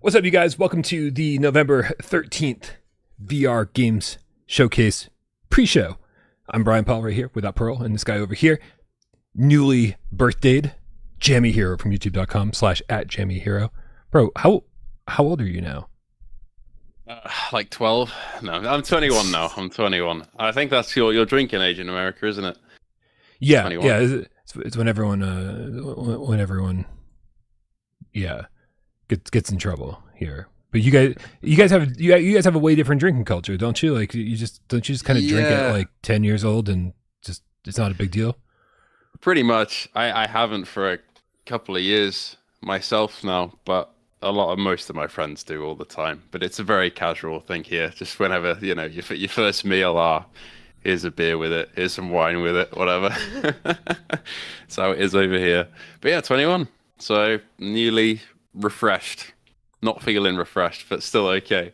What's up, you guys? Welcome to the November 13th VR Games Showcase pre-show. I'm Bryan right here without Parole, and this guy over here, newly birthdayed, Jammy Hero from youtube.com/@JammyHero. Bro, how old are you now? Like 12? No, I'm 21 now. I'm 21. I think that's your drinking age in America, isn't it? Yeah, 21. yeah. It's when everyone, gets in trouble here. But you guys have a way different drinking culture, don't you? Like you just kind of drink at like 10 years old and just it's not a big deal. Pretty much. I haven't for a couple of years myself now, but most of my friends do all the time. But it's a very casual thing here. Just whenever your first meal, here's a beer with it, here's some wine with it, whatever. That's how it is over here. But yeah, 21. So newly refreshed. Not feeling refreshed, but still okay.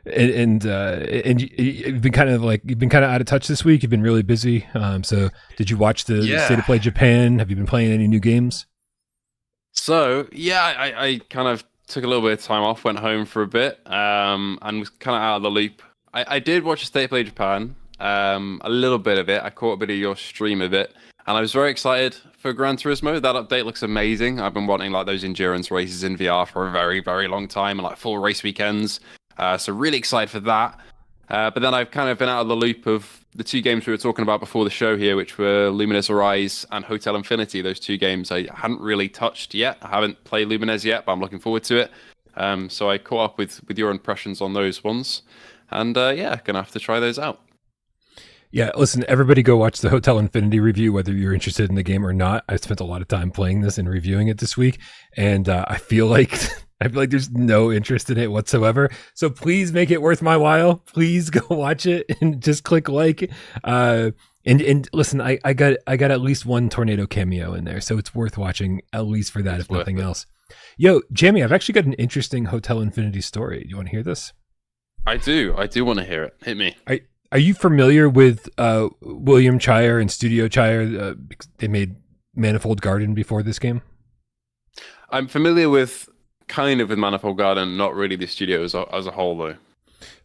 and you've been kind of out of touch this week. You've been really busy. So did you watch the State of Play Japan? Have you been playing any new games? So yeah, I kind of took a little bit of time off, went home for a bit, and was kind of out of the loop. I did watch the State of Play Japan, a little bit of it. I caught a bit of your stream of it, and I was very excited for Gran Turismo. That update looks amazing. I've been wanting like those endurance races in VR for a very, very long time, and like full race weekends. So really excited for that. But then I've kind of been out of the loop of the two games we were talking about before the show here, which were Lumines Arise and Hotel Infinity. Those two games I hadn't really touched yet. I haven't played Lumines yet, but I'm looking forward to it. So I caught up with your impressions on those ones. And gonna have to try those out. Yeah, listen, everybody go watch the Hotel Infinity review, whether you're interested in the game or not. I spent a lot of time playing this and reviewing it this week, and I feel like there's no interest in it whatsoever. So please make it worth my while. Please go watch it and just click like. And listen, I got at least one tornado cameo in there, so it's worth watching at least for that, if nothing else. Yo, Jammy, I've actually got an interesting Hotel Infinity story. Do you want to hear this? I do want to hear it. Hit me. Are you familiar with William Chire and Studio Chire? They made Manifold Garden before this game. I'm familiar with Manifold Garden, not really the studio as a whole, though.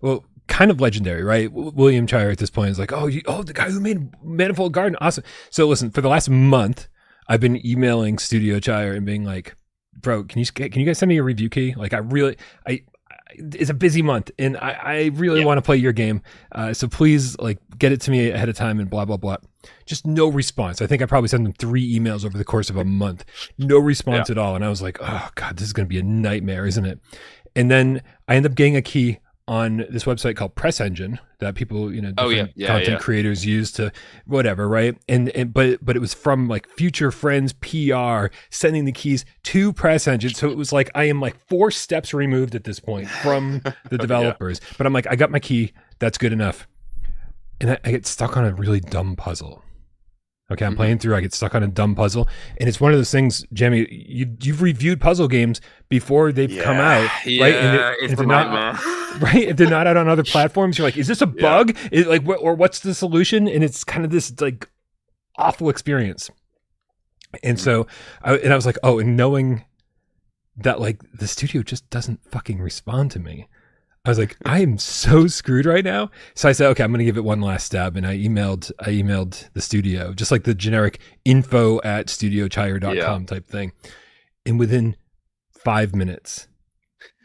Well, kind of legendary, right? William Chire at this point is like, the guy who made Manifold Garden, awesome. So listen, for the last month, I've been emailing Studio Chire and being like, bro, can you guys send me a review key? Like, it's a busy month and I really want to play your game. So please like get it to me ahead of time and blah, blah, blah. Just no response. I think I probably sent them 3 emails over the course of a month. No response at all. And I was like, oh God, this is going to be a nightmare, isn't it? And then I end up getting a key on this website called Press Engine that people, content creators use to whatever, right? But it was from like Future Friends PR sending the keys to Press Engine. So it was like I am like 4 steps removed at this point from the developers. But I'm like, I got my key. That's good enough. And I get stuck on a really dumb puzzle. Okay, I'm playing through. I get stuck on a dumb puzzle, and it's one of those things, Jammy. You've reviewed puzzle games before they've come out, right? It's a nightmare. Right? If they're not out on other platforms, you're like, is this a bug? Is like, or what's the solution? And it's kind of this like awful experience. And so, I was like, and knowing that like the studio just doesn't fucking respond to me, I was like, I am so screwed right now. So I said, okay, I'm going to give it one last stab. And I emailed the studio, just like the generic info@studiochire.com type thing. And within 5 minutes,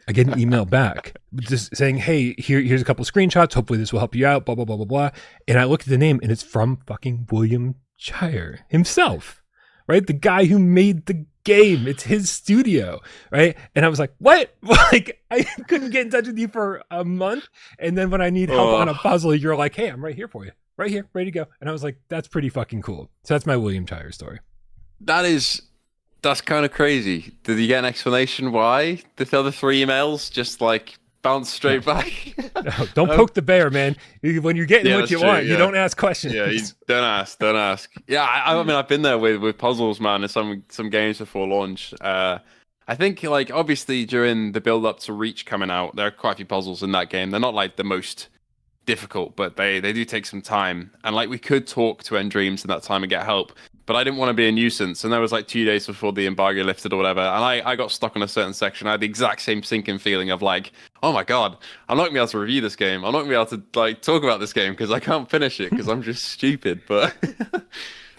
I get an email back just saying, hey, here's a couple of screenshots. Hopefully this will help you out, blah, blah, blah, blah, blah. And I look at the name and it's from fucking William Chire himself, right? The guy who made the game. It's his studio, right? And I was like, what? Like, I couldn't get in touch with you for a month. And then when I need help on a puzzle, you're like, hey, I'm right here for you. Right here, ready to go. And I was like, that's pretty fucking cool. So that's my William Chire story. That's kind of crazy. Did you get an explanation why the other 3 emails just like bounce straight back? No, don't poke the bear, man. When you're getting what you want, you don't ask questions. Yeah, don't ask. Yeah, I mean, I've been there with puzzles, man, and some games before launch. I think, like, obviously during the build-up to Reach coming out, there are quite a few puzzles in that game. They're not, like, the most difficult, but they do take some time. And, like, we could talk to End Dreams in that time and get help. but I didn't want to be a nuisance. And there was like 2 days before the embargo lifted or whatever. And I got stuck on a certain section. I had the exact same sinking feeling of like, oh my God, I'm not gonna be able to review this game. I'm not gonna be able to like talk about this game because I can't finish it because I'm just stupid. But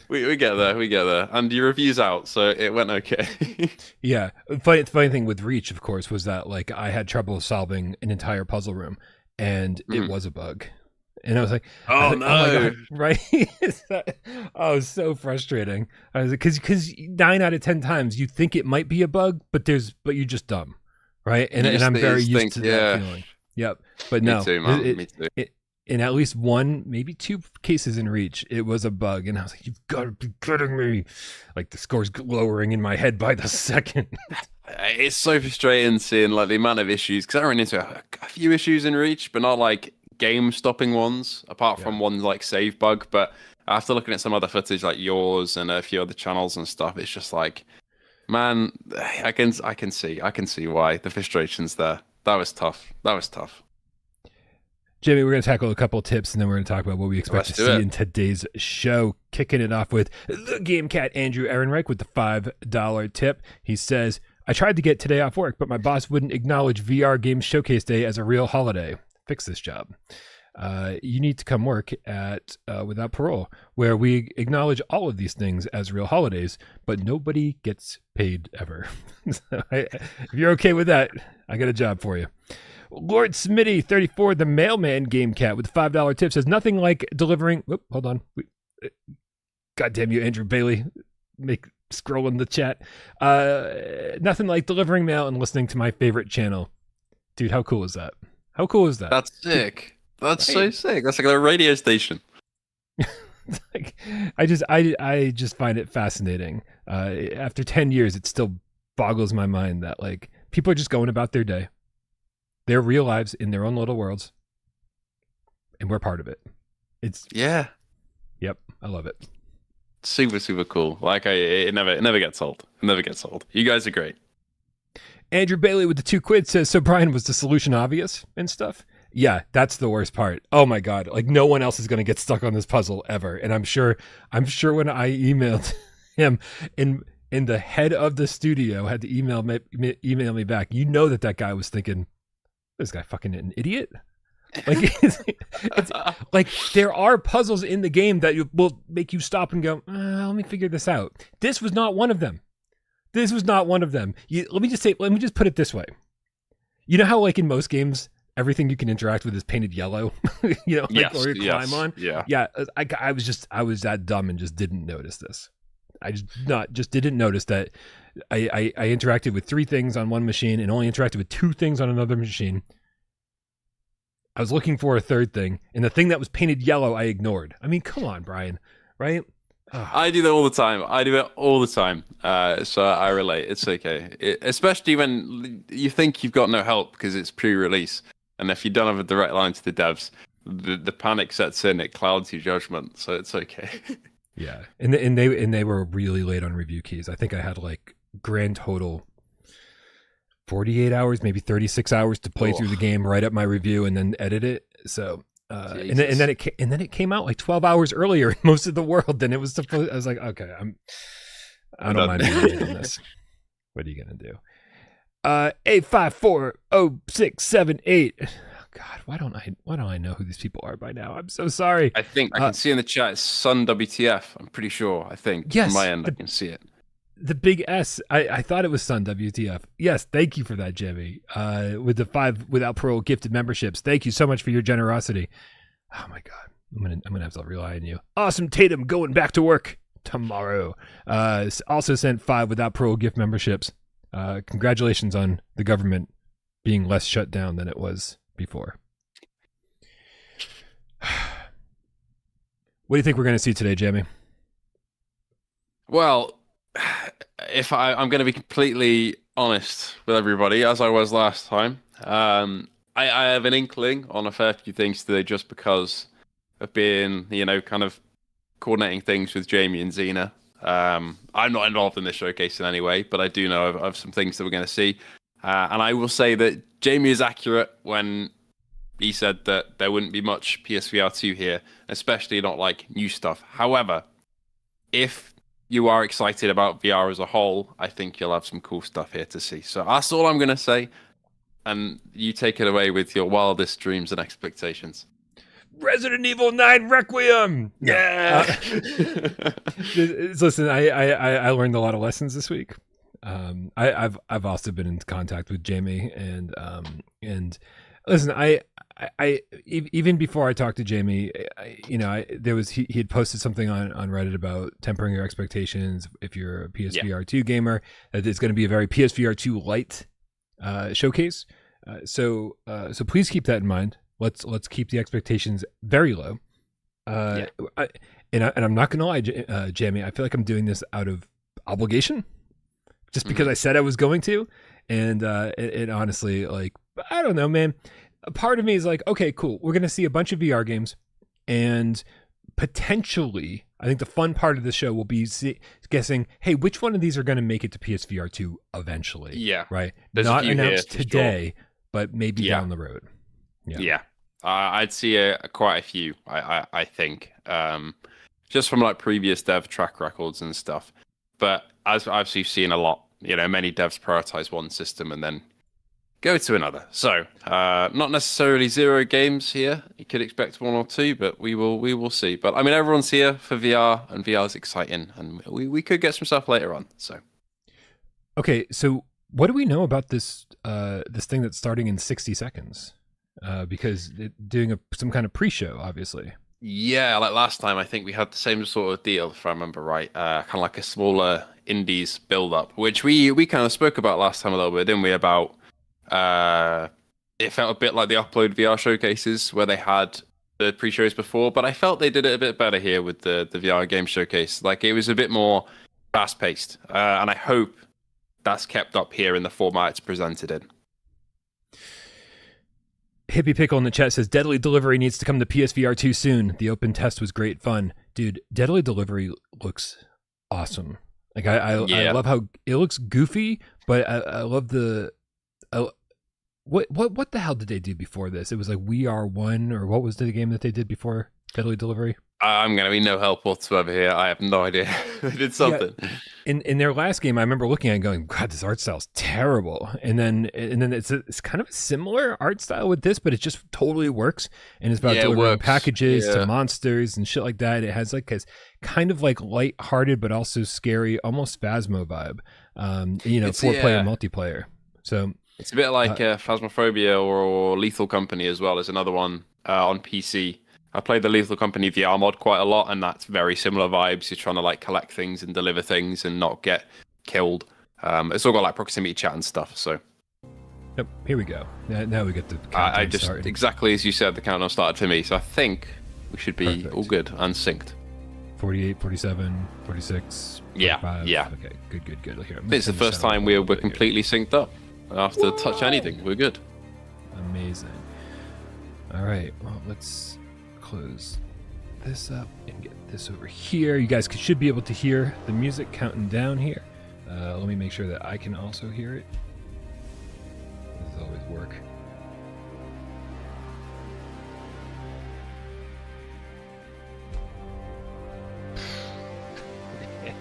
we get there, we get there. And your review's out, so it went okay. Yeah. Funny thing with Reach, of course, was that like I had trouble solving an entire puzzle room and it was a bug. And I was like, Oh oh no. my God, right? Oh, so frustrating. I was like, because 9 out of 10 times you think it might be a bug, but you're just dumb, right? And I'm very used to that feeling. Yep. But no, Me too, man. Me too. In at least one, maybe two cases in Reach, it was a bug, and I was like, "You've got to be kidding me!" Like the score's lowering in my head by the second. It's so frustrating seeing like the amount of issues because I ran into a few issues in Reach, but not like game stopping ones, apart from one like save bug. But after looking at some other footage like yours and a few other channels and stuff, it's just like, man, I can see why the frustration's there. That was tough. Jamie, we're going to tackle a couple of tips, and then we're going to talk about what we expect to see in today's show. Kicking it off with the Game Cat Andrew Ehrenreich with the $5 tip. He says, I tried to get today off work, but my boss wouldn't acknowledge VR Game Showcase Day as a real holiday. Fix this job. You need to come work at Without Parole, where we acknowledge all of these things as real holidays, but nobody gets paid ever. If you're okay with that, I got a job for you. Lord Smitty 34, the mailman game cat with the $5 tip says nothing like delivering. Whoop, hold on. God damn you, Andrew Bailey. Scroll in the chat. Nothing like delivering mail and listening to my favorite channel. Dude, how cool is that? How cool is that? That's sick. That's so sick. That's like a radio station. Like, I just find it fascinating. After 10 years, it still boggles my mind that like people are just going about their day, their real lives in their own little worlds, and we're part of it. Yep, I love it. Super, super cool. Like it never gets old. It never gets old. You guys are great. Andrew Bailey with the $2 says, so Bryan, was the solution obvious and stuff? Yeah, that's the worst part. Oh my God. Like no one else is going to get stuck on this puzzle ever. And I'm sure when I emailed him in the head of the studio had to email me back, you know that guy was thinking, this guy fucking an idiot. Like it's like there are puzzles in the game that will make you stop and go, let me figure this out. This was not one of them. Let me just put it this way. You know how like in most games, everything you can interact with is painted yellow, you know, like, or you climb on. Yeah. I was that dumb and just didn't notice this. I just didn't notice that I interacted with 3 things on one machine and only interacted with 2 things on another machine. I was looking for a 3rd thing, and the thing that was painted yellow, I ignored. I mean, come on, Bryan, right? I do that all the time. So I relate. It's okay. Especially when you think you've got no help because it's pre-release. And if you don't have a direct line to the devs, the panic sets in, it clouds your judgment. So it's okay. Yeah. And they were really late on review keys. I think I had like grand total 48 hours, maybe 36 hours to play through the game, write up my review, and then edit it. So and then it came out like 12 hours earlier in most of the world than it was supposed. I was like, okay, I don't mind doing this. What are you gonna do? 8540678. Oh, God, why don't I know who these people are by now? I'm so sorry. I think I can see in the chat it's Sun WTF. I'm pretty sure. I think yes, from my end I can see it. The big S. I thought it was Sun WTF. Yes, thank you for that, Jammy. With the 5 Without Parole gifted memberships. Thank you so much for your generosity. Oh my God, I'm gonna have to rely on you. Awesome Tatum going back to work tomorrow. Also sent 5 Without Parole gift memberships. Congratulations on the government being less shut down than it was before. What do you think we're going to see today, Jamie? Well, if I'm going to be completely honest with everybody, as I was last time, I have an inkling on a fair few things today just because of being, kind of coordinating things with Jamie and Xena. I'm not involved in this showcase in any way, but I do know of some things that we're going to see. And I will say that Jamie is accurate when he said that there wouldn't be much PSVR 2 here, especially not like new stuff. However, if you are excited about VR as a whole, I think you'll have some cool stuff here to see. So that's all I'm going to say. And you take it away with your wildest dreams and expectations. Resident Evil 9 Requiem. Yeah. Listen, I learned a lot of lessons this week. I've also been in contact with Jamie and listen, I even before I talked to Jamie, he had posted something on Reddit about tempering your expectations if you're a PSVR 2 gamer. That it's going to be a very PSVR 2 light showcase. So please keep that in mind. Let's keep the expectations very low. And I'm not gonna lie, Jamie. I feel like I'm doing this out of obligation, just because I said I was going to, and honestly, like, I don't know, man. A part of me is like, okay, cool. We're gonna see a bunch of VR games, and potentially, I think the fun part of the show will be guessing, hey, which one of these are gonna make it to PSVR 2 eventually? Yeah, right. There's not announced today, sure. But maybe down the road. Yeah. I'd see quite a few. I think, just from like previous dev track records and stuff. But as we've seen a lot, many devs prioritize one system and then go to another. So not necessarily 0 games here. You could expect 1 or 2, but we will see. But I mean, everyone's here for VR, and VR is exciting, and we could get some stuff later on. So okay, so what do we know about this this thing that's starting in 60 seconds? Because doing some kind of pre-show, obviously. Yeah, like last time, I think we had the same sort of deal, if I remember right. Kind of like a smaller indies build-up, which we kind of spoke about last time a little bit, didn't we? About it felt a bit like the Upload VR showcases where they had the pre-shows before, but I felt they did it a bit better here with the VR game showcase. Like, it was a bit more fast-paced, and I hope that's kept up here in the format it's presented in. Hippie Pickle in the chat says Deadly Delivery needs to come to PSVR 2 soon. The open test was great fun. Dude, Deadly Delivery looks awesome. Like, I love how it looks goofy, but I love the what the hell did they do before this? It was like We Are One, or what was the game that they did before Deadly Delivery? I'm going to be no help whatsoever here. I have no idea. They did something. Yeah. In their last game, I remember looking at it and going, God, this art style is terrible. And then it's kind of a similar art style with this, but it just totally works. And it's about delivering packages to monsters and shit like that. It has like a kind of like light-hearted, but also scary, almost Phasmo vibe. It's 4-player multiplayer. So it's a bit like Phasmophobia or Lethal Company as well as another one on PC. I played the Lethal Company VR mod quite a lot, and that's very similar vibes. You're trying to like collect things and deliver things and not get killed. It's all got like proximity chat and stuff. So, yep, here we go. Now we get the countdown I just started. Exactly as you said, the countdown started for me. So I think we should be all good and synced. 48, 47, 46. 45. Yeah. Okay, good. Here, it's the first time we're completely synced up. I don't have to touch anything. We're good. Amazing. All right. Well, let's close this up and get this over here. You guys should be able to hear the music counting down here. Let me make sure that I can also hear it. This is always work.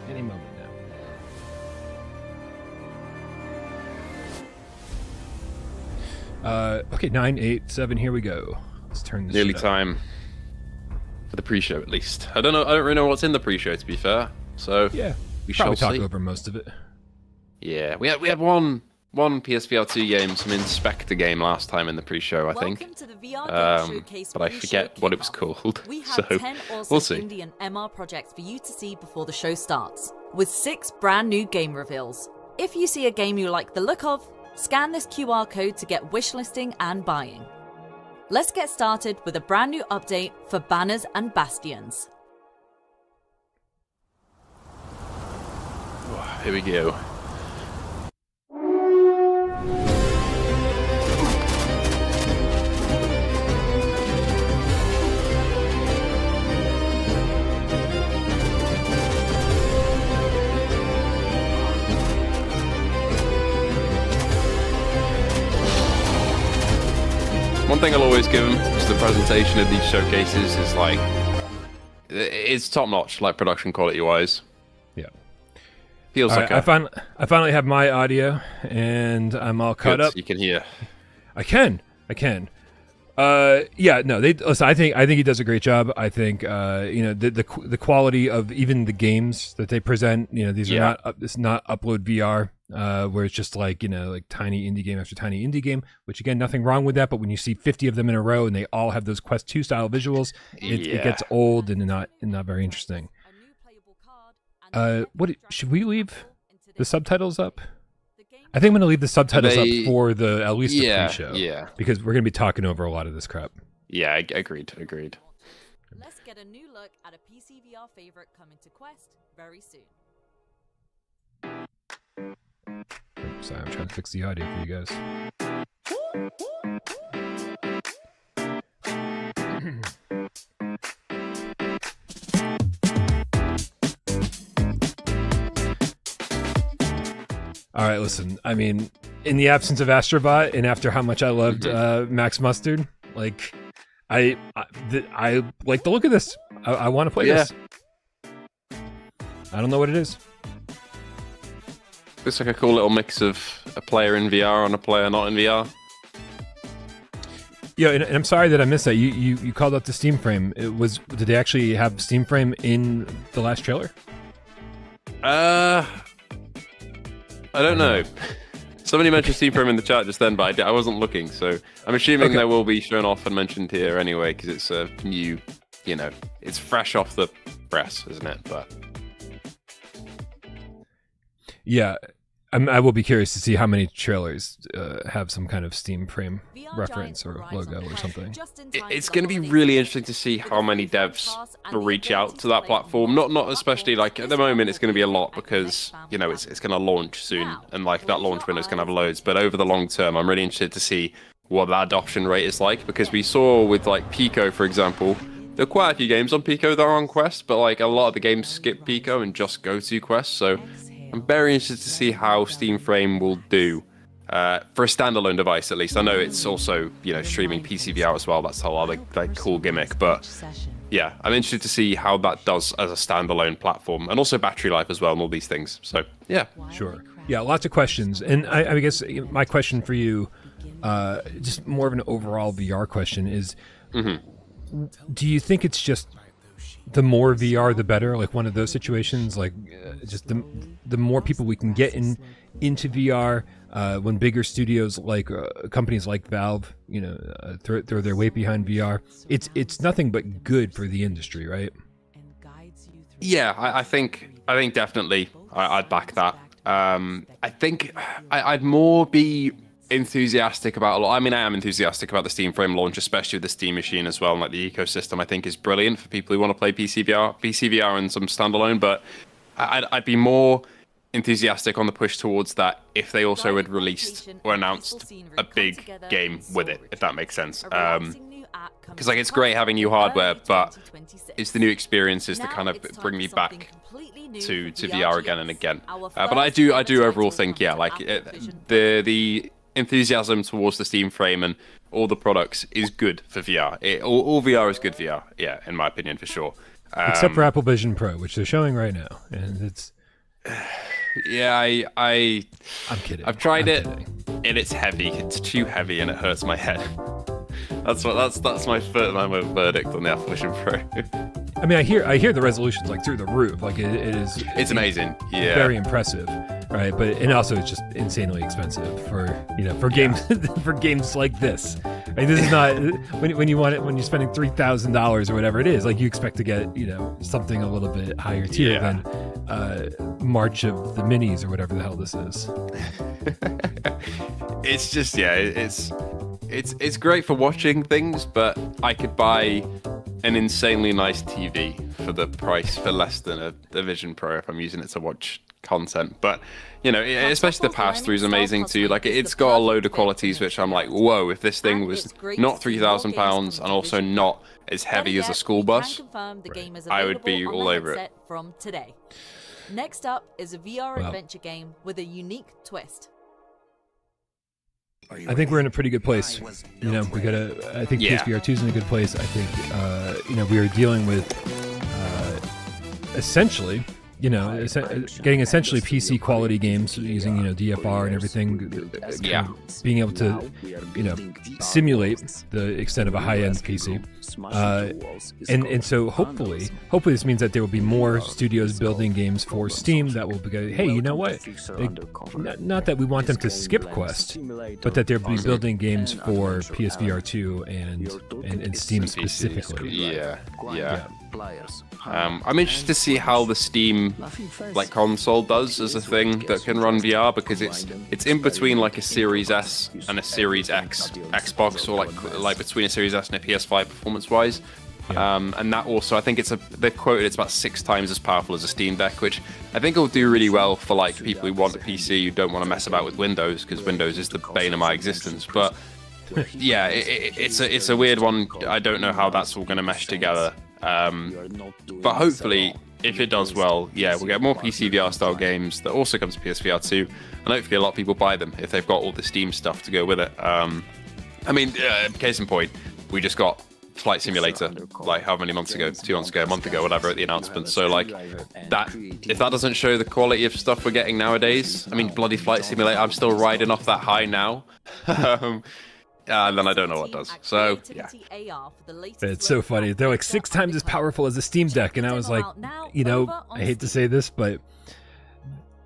Any moment now. Okay, 9, 8, 7, here we go. Let's turn this nearly time for the pre-show, at least. I don't really know what's in the pre-show, to be fair. So yeah, we shall talk see. Over most of it. Yeah, we had one PSVR 2 game, some Inspector game last time in the pre-show, I think. To the VR game showcase but I forget what it was called. We have so 10 awesome we'll see. indie and MR projects for you to see before the show starts, with 6 brand new game reveals. If you see a game you like the look of, scan this QR code to get wishlisting and buying. Let's get started with a brand new update for Banners and Bastions. Here we go. One thing I'll always give them is the presentation of these showcases is like, it's top notch, like production quality wise. Yeah. Feels All like right, I finally have my audio, and I'm all caught up. You can hear. I can. Yeah, no, listen, I think he does a great job. I think the quality of even the games that they present, these are not it's not upload VR, where it's just like tiny indie game after tiny indie game, which again, nothing wrong with that, but when you see 50 of them in a row and they all have those Quest 2 style visuals, it gets old and not very interesting. Should we leave the subtitles up? I think I'm going to leave the subtitles up for at least the pre-show. Yeah. Because we're going to be talking over a lot of this crap. Yeah, agreed. Let's get a new look at a PSVR favorite coming to Quest very soon. Sorry, I'm trying to fix the audio for you guys. All right, listen. I mean, in the absence of Astrobot, and after how much I loved Max Mustard, like I like the look of this. I want to play this. I don't know what it is. It's like a cool little mix of a player in VR and a player not in VR. Yeah, and I'm sorry that I missed that. You called out the Steam Frame. Did they actually have Steam Frame in the last trailer? I don't know. Somebody mentioned Steam Frame in the chat just then, but I wasn't looking, so I'm assuming they will be shown off and mentioned here anyway, because it's a new, it's fresh off the press, isn't it? But yeah, I will be curious to see how many trailers have some kind of Steam Frame reference or logo or something. It's going to be really interesting to see how many devs reach out to that platform. Not especially like at the moment, it's going to be a lot because it's going to launch soon, and like that launch window is going to have loads. But over the long term, I'm really interested to see what that adoption rate is like, because we saw with like Pico, for example, there are quite a few games on Pico that are on Quest, but like a lot of the games skip Pico and just go to Quest. So I'm very interested to see how Steam Frame will do for a standalone device, at least. I know it's also, streaming PSVR as well. That's a lot of like cool gimmick. But yeah, I'm interested to see how that does as a standalone platform, and also battery life as well, and all these things. So yeah, sure. Yeah, lots of questions, and I guess my question for you, just more of an overall VR question, is: do you think it's just the more VR, the better? Like one of those situations, like just the more people we can get into VR, when bigger studios like companies like Valve, throw their weight behind VR, it's nothing but good for the industry, right? Yeah, I think definitely I'd back that. I think I'd more be enthusiastic about a lot. I mean, I am enthusiastic about the Steam Frame launch, especially with the Steam Machine as well, and like the ecosystem I think is brilliant for people who want to play PSVR and some standalone. But I'd be more enthusiastic on the push towards that if they also had released or announced a big game with it, if that makes sense. Because like it's great having new hardware, but it's the new experiences that kind of bring me back to VR again and again. But I do overall think, like the enthusiasm towards the Steam Frame and all the products is good for VR. All VR is good VR, in my opinion, for sure. Except for Apple Vision Pro, which they're showing right now, and it's. Yeah, I'm kidding. I've tried it, and it's heavy. It's too heavy, and it hurts my head. That's my verdict on the Apple Vision Pro. I mean, I hear the resolution's like through the roof. Like it's amazing. Yeah, very impressive, right? And also it's just insanely expensive for games for games like this. Like, this is not when you're spending $3,000 or whatever it is. Like you expect to get something a little bit higher tier than March of the Minis or whatever the hell this is. It's just it's great for watching things, but I could buy an insanely nice TV for the price for less than a Vision Pro if I'm using it to watch content. But especially the pass-through is amazing too. Like it's got a load of qualities which I'm like, whoa! If this thing was not £3,000 and also not as heavy as a school bus, I would be all over it. From today. Next up is a VR adventure game with a unique twist. I think we're in a pretty good place. I think PSVR 2 is in a good place. I think we are dealing with essentially you know, getting essentially PC quality games using, you know, DFR and everything. Yeah. Being able to, you know, simulate the extent of a high-end PC. And so hopefully this means that there will be more studios building games for Steam that will be, hey, you know what? Not that we want them to skip Quest, but that they'll be building games for PSVR 2 and Steam specifically. Yeah. I'm interested to see how the Steam like console does as a thing that can run VR, because it's in between like a Series S and a Series X Xbox, or like between a Series S and a PS5 performance-wise. And that also, I think they're quoted it's about 6 times as powerful as a Steam Deck, which I think will do really well for like people who want a PC who don't want to mess about with Windows, because Windows is the bane of my existence. But yeah, it's a weird one. I don't know how that's all going to mesh together. But hopefully, if it does well, yeah, we'll get more PC VR style games that also comes to PSVR 2, and hopefully a lot of people buy them if they've got all the Steam stuff to go with it. I mean, case in point, we just got Flight Simulator like how many months ago, 2 months ago, a month ago, whatever, at the announcement. So like that, if that doesn't show the quality of stuff we're getting nowadays, I mean, bloody Flight Simulator, I'm still riding off that high now. And then I don't know what does. So yeah, it's so funny. They're like 6 times as powerful as a Steam Deck, and I was like, you know, I hate to say this, but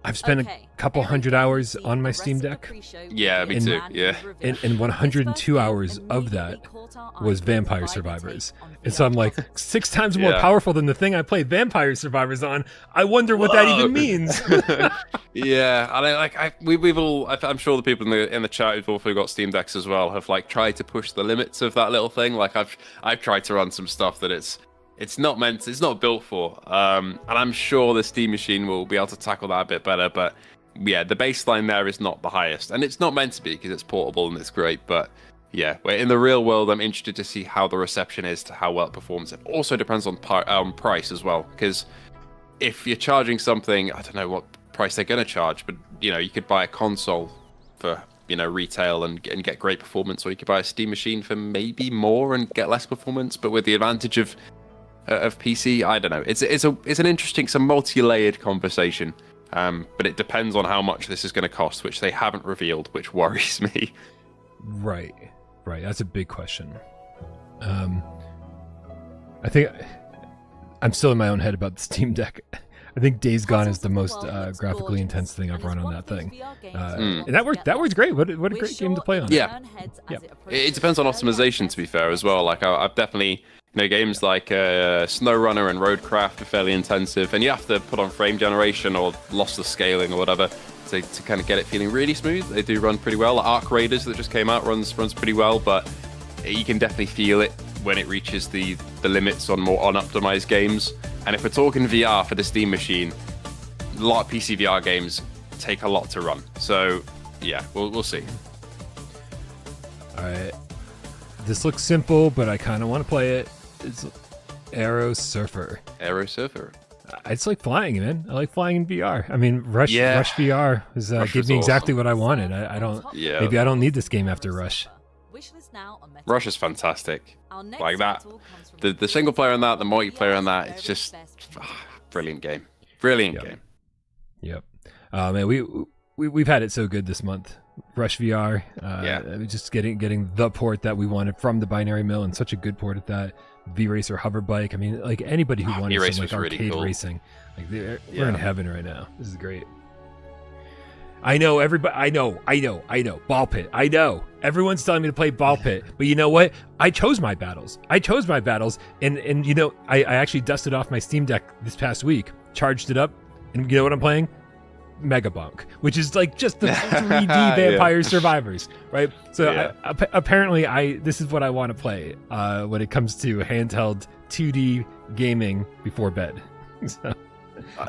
I've spent a couple hundred hours on my Steam Deck. Yeah, me too. Yeah, and 102 hours of that was Vampire Survivors, and so I'm like 6 times more powerful than the thing I played Vampire Survivors on. I wonder what that even means. Yeah, and we've all. I'm sure the people in the chat who've also got Steam Decks as well have like tried to push the limits of that little thing. Like I've tried to run some stuff that it's not built for. And I'm sure the Steam machine will be able to tackle that a bit better. But yeah, the baseline there is not the highest, and it's not meant to be because it's portable and it's great. But yeah, in the real world, I'm interested to see how the reception is to how well it performs. It also depends on price as well, because if you're charging something, I don't know what price they're going to charge, but you know, you could buy a console for, you know, retail and get great performance, or you could buy a Steam machine for maybe more and get less performance, but with the advantage of PC. I don't know. It's an interesting, it's a multi-layered conversation, but it depends on how much this is going to cost, which they haven't revealed, which worries me. Right. That's a big question. I think I'm still in my own head about the Steam Deck. I think Days Gone is the most graphically intense thing I've run on that thing, and that worked great. What a great game to play on. Yeah. It depends on optimization, to be fair, as well. Like I've definitely, you know, games like SnowRunner and Roadcraft are fairly intensive, and you have to put on frame generation or lossless scaling or whatever to kind of get it feeling really smooth. They do run pretty well. Arc Raiders that just came out runs pretty well, but you can definitely feel it when it reaches the limits on more unoptimized games. And if we're talking VR for the Steam machine, a lot of PC VR games take a lot to run. So yeah, we'll see. All right, this looks simple, but I kind of want to play it. It's Aero Surfer. It's like flying, man. I like flying in VR. I mean, Rush VR gave me exactly what I wanted. I don't. Yeah. Maybe I don't need this game after Rush. Rush is fantastic. Like that, the single player on that, the multiplayer on that, it's just brilliant game. Brilliant game. Yep. Man, we've had it so good this month. Rush VR. Just getting the port that we wanted from the binary mill, and such a good port at that. V-Racer hover bike. I mean, like anybody who wanted some like arcade really cool. racing, like we're in heaven right now. This is great. I know everybody. I know. Ball pit. I know everyone's telling me to play ball pit, but you know what? I chose my battles, and you know, I actually dusted off my Steam Deck this past week, charged it up, and you know what I'm playing? Megabunk, which is like just the 3D Vampire Survivors, right? So apparently this is what I want to play when it comes to handheld 2D gaming before bed. So,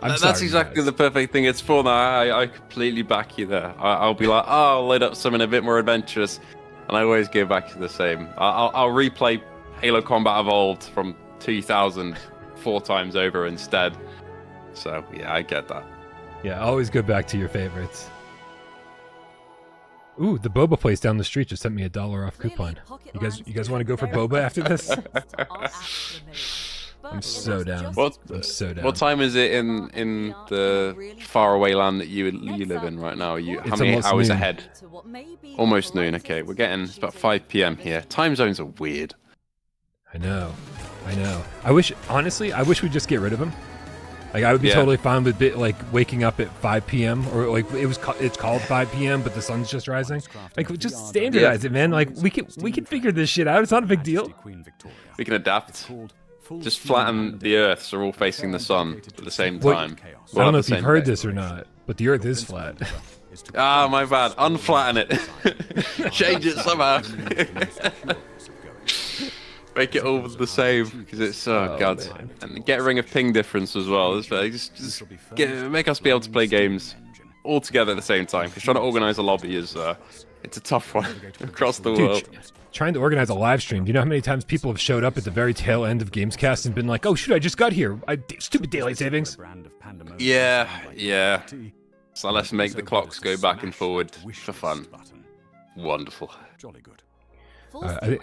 that's exactly the perfect thing it's for. Now I completely back you there. I'll be like, I'll load up something a bit more adventurous, and I always go back to the same. I'll replay Halo Combat Evolved from 2000 4 times over instead. So yeah, I get that. Yeah, always go back to your favorites. Ooh, the boba place down the street just sent me $1 off coupon. You guys want to go for boba after this? I'm so down. I'm so down. What time is it in the faraway land that you live in right now? How many hours ahead? Almost noon. Okay, it's about 5 p.m. here. Time zones are weird. I know. I wish we'd just get rid of them. Like, I would be totally fine with waking up at 5 p.m. or like it's called 5 p.m. but the sun's just rising. Like, just standardize it, man. Like, we can figure this shit out. It's not a big deal. We can adapt. Just flatten the Earth so we're all facing the sun at the same time. I don't know if you've heard this or not, but the Earth is flat. Ah, my bad. Unflatten it. Change it somehow. Make it all the same, because it's god. Man. And get a ring of ping difference as well. Just make us be able to play games all together at the same time. Because trying to organize a lobby is it's a tough one across the world. Trying to organize a live stream. Do you know how many times people have showed up at the very tail end of Gamescast and been like, "Oh shoot, I just got here. Stupid daylight savings." Yeah. So let's make the clocks go back and forward for fun. Wonderful. Jolly good.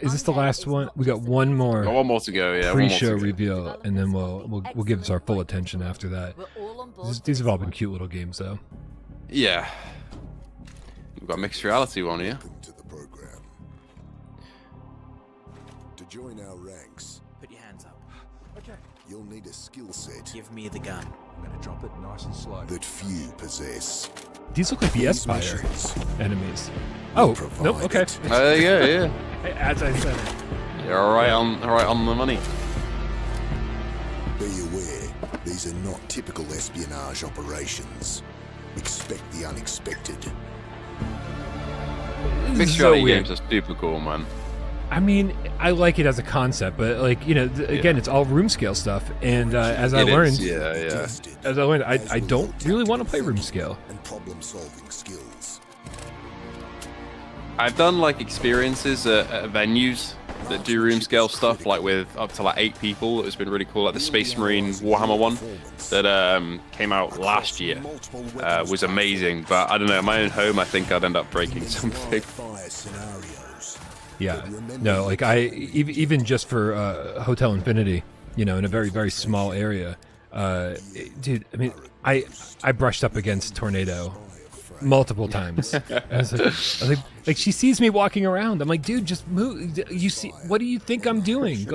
Is this the last one? We got one more. Got one more to go. Yeah. Pre-show reveal, and then we'll give us our full attention after that. These have all been cute little games, though. Yeah. We've got a mixed reality one here. To the program. To join our ranks, Put your hands up. okay, you'll need a skill set Give me the gun. I'm gonna drop it nice and slow that few possess. These look like the These Espire missions enemies. Oh, nope. Okay. Yeah. As I said. You're right on the money. Be aware, these are not typical espionage operations. Expect the unexpected. Mixed reality games are super cool, man. I mean, I like it as a concept, but again, it's all room scale stuff. And as I learned, I don't really want to play room scale. And problem-solving skills. I've done experiences at venues that do room scale stuff, with up to 8 people. It's been really cool. Like the Space Marine Warhammer one that came out last year was amazing. But I don't know, in my own home, I think I'd end up breaking something. Yeah, no, even just for Hotel Infinity, in a very, very small area, dude, I mean, I brushed up against Tornado multiple times. I was like, she sees me walking around. I'm like, dude, just move. You see, what do you think I'm doing?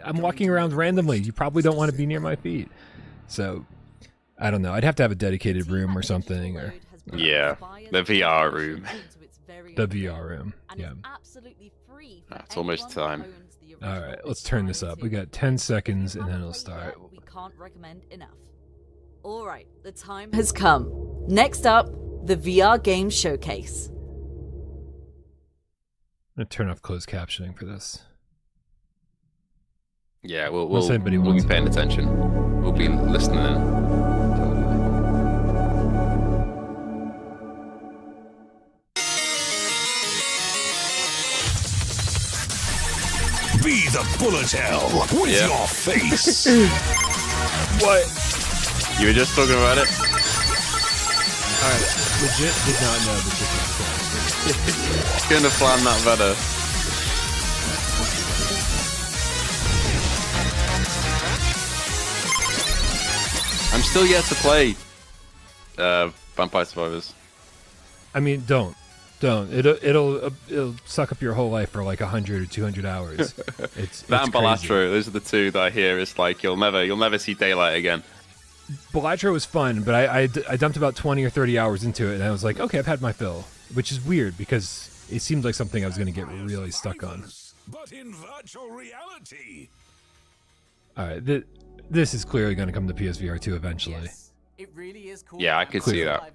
I'm walking around randomly. You probably don't want to be near my feet. So, I don't know. I'd have to have a dedicated room or something. Yeah, the VR room. The VR room, yeah. It's almost time. All right, let's turn this up. We got 10 seconds and then it'll start. We can't recommend enough. All right, the time has come. Next up, the VR game showcase. I'm gonna turn off closed captioning for this. Yeah, we'll be paying attention. We'll be listening in. Be the bullet hell with your face. What? You were just talking about it? Alright, legit did not know that this was Couldn't have planned that better. I'm still yet to play Vampire Survivors. I mean, don't. It'll suck up your whole life for 100 or 200 hours. It's That and crazy. Balatro, those are the two that I hear. It's you'll never see daylight again. Balatro was fun, but I dumped about 20 or 30 hours into it, and I was like, okay, I've had my fill, which is weird because it seemed like something I was going to get really stuck on. But in virtual reality. All right, this is clearly going to come to PSVR 2 eventually. Yes. It really is cool. Yeah, I could see that.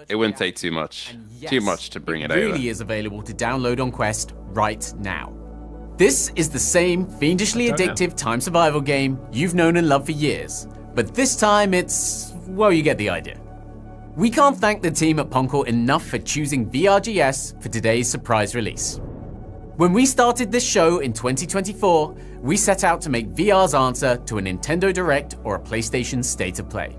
It wouldn't take too much. Too much to bring it over. It really is available to download on Quest right now. This is the same fiendishly addictive time survival game you've known and loved for years. But this time it's, well, you get the idea. We can't thank the team at Poncle enough for choosing VRGS for today's surprise release. When we started this show in 2024, we set out to make VR's answer to a Nintendo Direct or a PlayStation State of Play.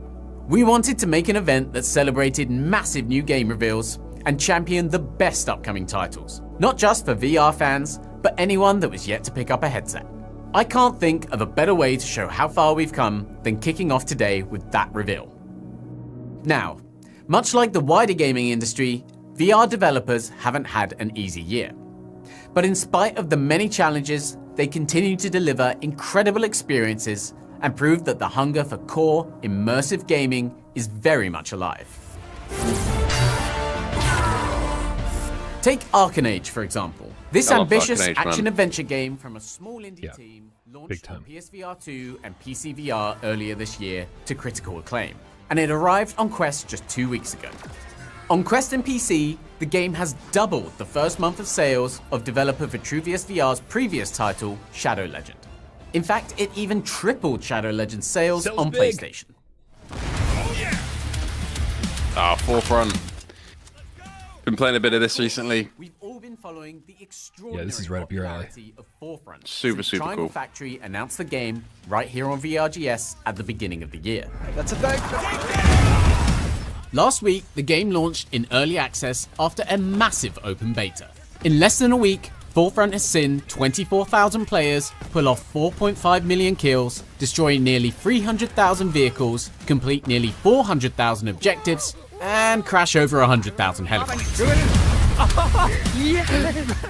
We wanted to make an event that celebrated massive new game reveals and championed the best upcoming titles, not just for VR fans, but anyone that was yet to pick up a headset. I can't think of a better way to show how far we've come than kicking off today with that reveal. Now, much like the wider gaming industry, VR developers haven't had an easy year. But in spite of the many challenges, they continue to deliver incredible experiences and prove that the hunger for core, immersive gaming is very much alive. Take Arcanage, for example. This ambitious action-adventure game from a small indie team launched on PSVR 2 and PCVR earlier this year to critical acclaim, and it arrived on Quest just 2 weeks ago. On Quest and PC, the game has doubled the first month of sales of developer Vitruvius VR's previous title, Shadow Legend. In fact, it even tripled Shadow Legend's sales on PlayStation. Forefront. Been playing a bit of this recently. We've all been following the extraordinary this is right up your alley. of Forefront. Super Triangle cool. Factory announced the game right here on VRGS at the beginning of the year. That's a fact. Last week, the game launched in early access after a massive open beta. In less than a week, Forefront has seen 24,000 players pull off 4.5 million kills, destroy nearly 300,000 vehicles, complete nearly 400,000 objectives, and crash over 100,000 helicopters.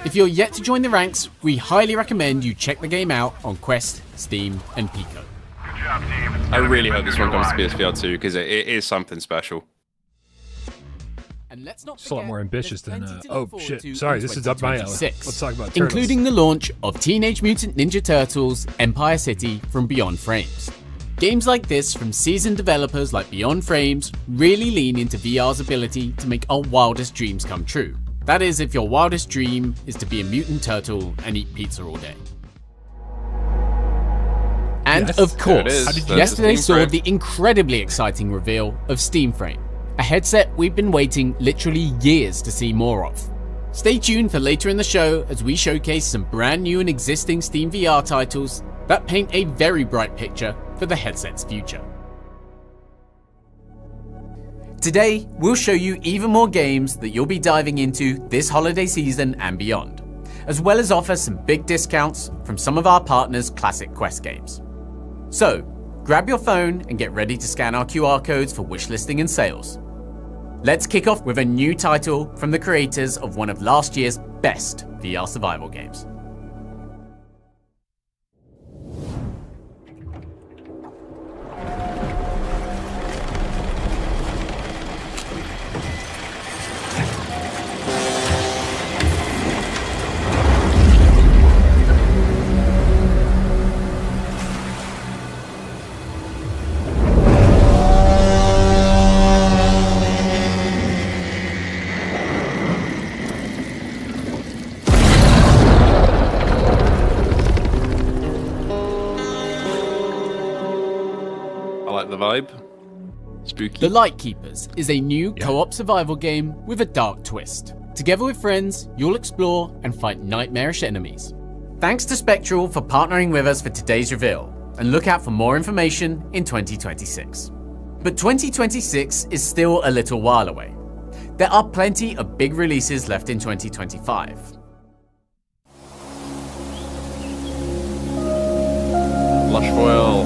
If you're yet to join the ranks, we highly recommend you check the game out on Quest, Steam, and Pico. I really hope this one comes to PSVR 2 because it is something special. And let's not It's a lot more ambitious than, there's plenty to oh look forward shit, to sorry, in this is up my alley. 2026, Let's talk about Turtles. including the launch of Teenage Mutant Ninja Turtles Empire City from Beyond Frames. Games like this from seasoned developers like Beyond Frames really lean into VR's ability to make our wildest dreams come true. That is, if your wildest dream is to be a mutant turtle and eat pizza all day. And Yes, of there it course, is. That's the yesterday Steam saw Frame. the incredibly exciting reveal of Steam Frame, a headset we've been waiting literally years to see more of. Stay tuned for later in the show as we showcase some brand new and existing Steam VR titles that paint a very bright picture for the headset's future. Today, we'll show you even more games that you'll be diving into this holiday season and beyond, as well as offer some big discounts from some of our partners' classic Quest games. So, grab your phone and get ready to scan our QR codes for wishlisting and sales. Let's kick off with a new title from the creators of one of last year's best VR survival games. I like the vibe. Spooky. The Lightkeepers is a new co-op survival game with a dark twist. Together with friends, you'll explore and fight nightmarish enemies. Thanks to Spectral for partnering with us for today's reveal, and look out for more information in 2026. But 2026 is still a little while away. There are plenty of big releases left in 2025. Lush Foil.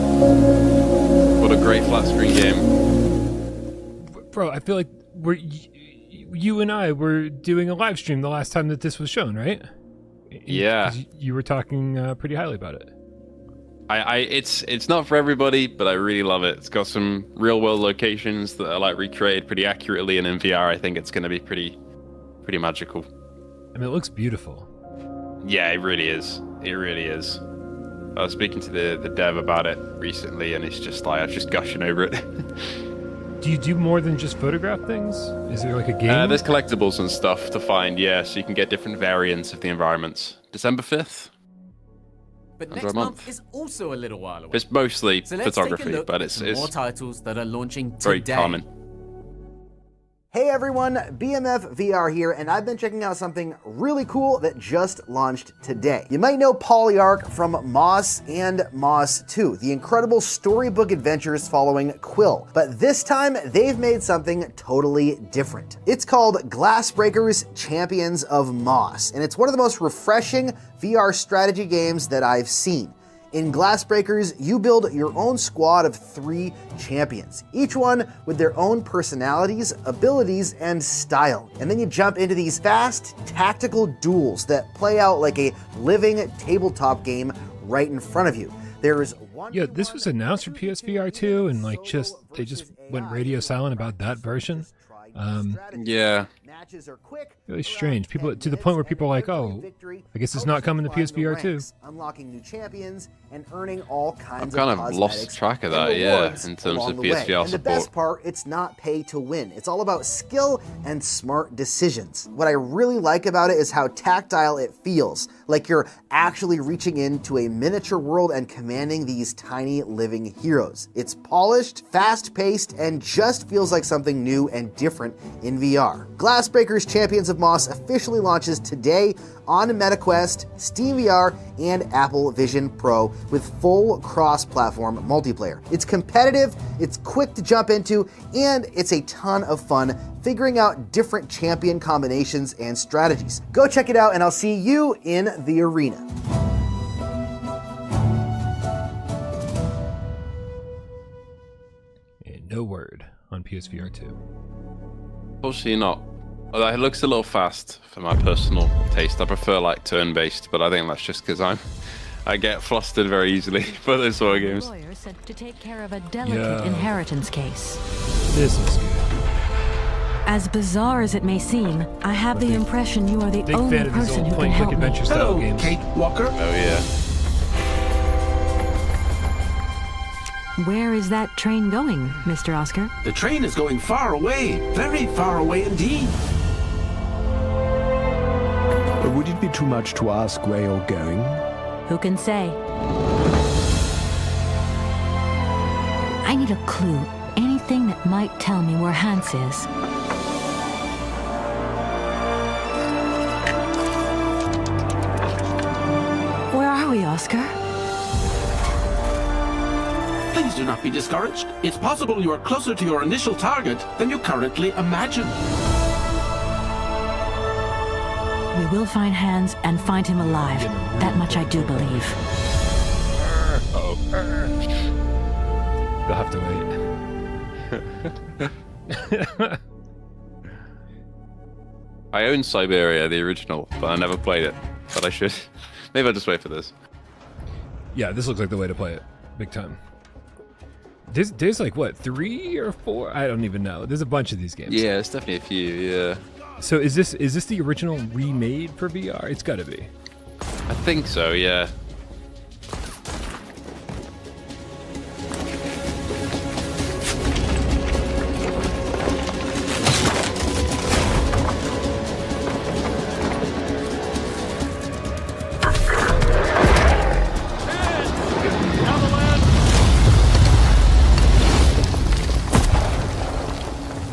What a great flat screen game. Bro, I feel like you and I were doing a live stream the last time that this was shown, right? Yeah. 'Cause you were talking pretty highly about it. It's not for everybody, but I really love it. It's got some real world locations that are like recreated pretty accurately, and in VR, I think it's going to be pretty magical. I mean, it looks beautiful. Yeah, it really is. It really is. I was speaking to the dev about it recently, and it's just like I was just gushing over it. Do you do more than just photograph things? Is there like a game? There's collectibles and stuff to find, yeah, so you can get different variants of the environments. December 5th? But Under next a month. month is also a little while away. It's mostly So let's photography, take a look but at it's some more titles that are launching very today. common. Hey everyone, BMF VR here, and I've been checking out something really cool that just launched today. You might know Polyarch from Moss and Moss 2, the incredible storybook adventures following Quill. But this time, they've made something totally different. It's called Glassbreakers Champions of Moss, and it's one of the most refreshing VR strategy games that I've seen. In Glassbreakers, you build your own squad of 3 champions, each one with their own personalities, abilities, and style. And then you jump into these fast, tactical duels that play out like a living tabletop game right in front of you. There is one. Yeah, this was announced for PSVR 2, and like they just went radio silent about that version. Yeah. Matches are quick, Really strange. People to the point where people are like, "Oh, I guess it's not coming to PSVR 2." Unlocking new champions and earning all kinds I've kind of of lost cosmetics track of and that, yeah, rewards in terms along of the way. PSVR And the support. best part, it's not pay to win. It's all about skill and smart decisions. What I really like about it is how tactile it feels, like you're actually reaching into a miniature world and commanding these tiny living heroes. It's polished, fast-paced, and just feels like something new and different in VR. Glassbreakers Champions of Moss officially launches today on MetaQuest, SteamVR, and Apple Vision Pro with full cross-platform multiplayer. It's competitive, it's quick to jump into, and it's a ton of fun figuring out different champion combinations and strategies. Go check it out, and I'll see you in the arena. And no word on PSVR 2. Unfortunately not. Although it looks a little fast for my personal taste. I prefer like turn-based, but I think that's just because I get flustered very easily for those sort of games. Lawyer said to take care of a delicate inheritance case. This is good. As bizarre as it may seem, I have the impression you are the Big only fan of these person old who can point-click help me. adventure style games. Kate Walker. Oh yeah. Where is that train going, Mr. Oscar? The train is going far away, very far away indeed. Would it be too much to ask where you're going? Who can say? I need a clue. Anything that might tell me where Hans is. Where are we, Oscar? Please do not be discouraged. It's possible you are closer to your initial target than you currently imagine. We will find Hans and find him alive. That much I do believe. They'll have to wait. I own Siberia, the original, but I never played it. But I should. Maybe I'll just wait for this. Yeah, this looks like the way to play it. Big time. There's like, what, 3 or 4? I don't even know. There's a bunch of these games. Yeah, it's definitely a few, yeah. So is this the original remade for VR? It's got to be. I think so, yeah.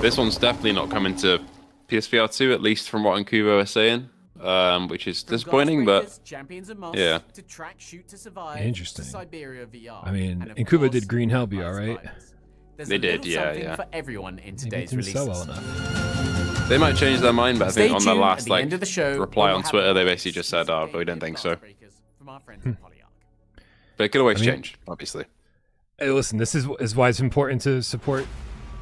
This one's definitely not coming to PSVR 2, at least from what Incubo is saying, which is disappointing, but yeah. Interesting. I mean, Incubo did Green Hell VR, right? They did, yeah. For everyone in Maybe it today's didn't sell releases. well enough. They might change their mind, but I think Stay on the tuned. last At the end of the show, reply we'll on have Twitter, they a basically just said, "Oh, but we don't think so." From our friends at Polyarc. But it could always I mean- change, obviously. Hey, listen, this is why it's important to support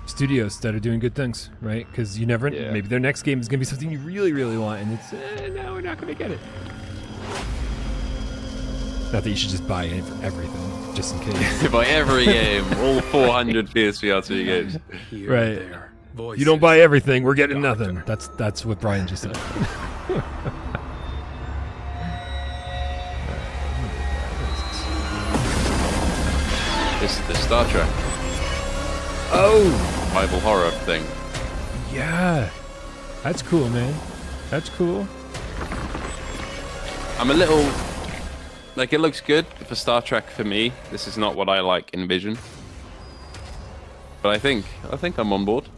studios that are doing good things, right? Because you never, Yeah. maybe their next game is going to be something you really, really want, and it's, no, we're not going to get it. Not that you should just buy everything, just in case. Buy every game, all 400 PSVR 2 games. Right. You don't buy everything, we're getting nothing. That's what Bryan just said. This is the Star Trek Oh, Bible horror thing. yeah. That's cool, man. That's cool. I'm a little... Like, it looks good for Star Trek for me. This is not what I like envision. But I think I'm on board.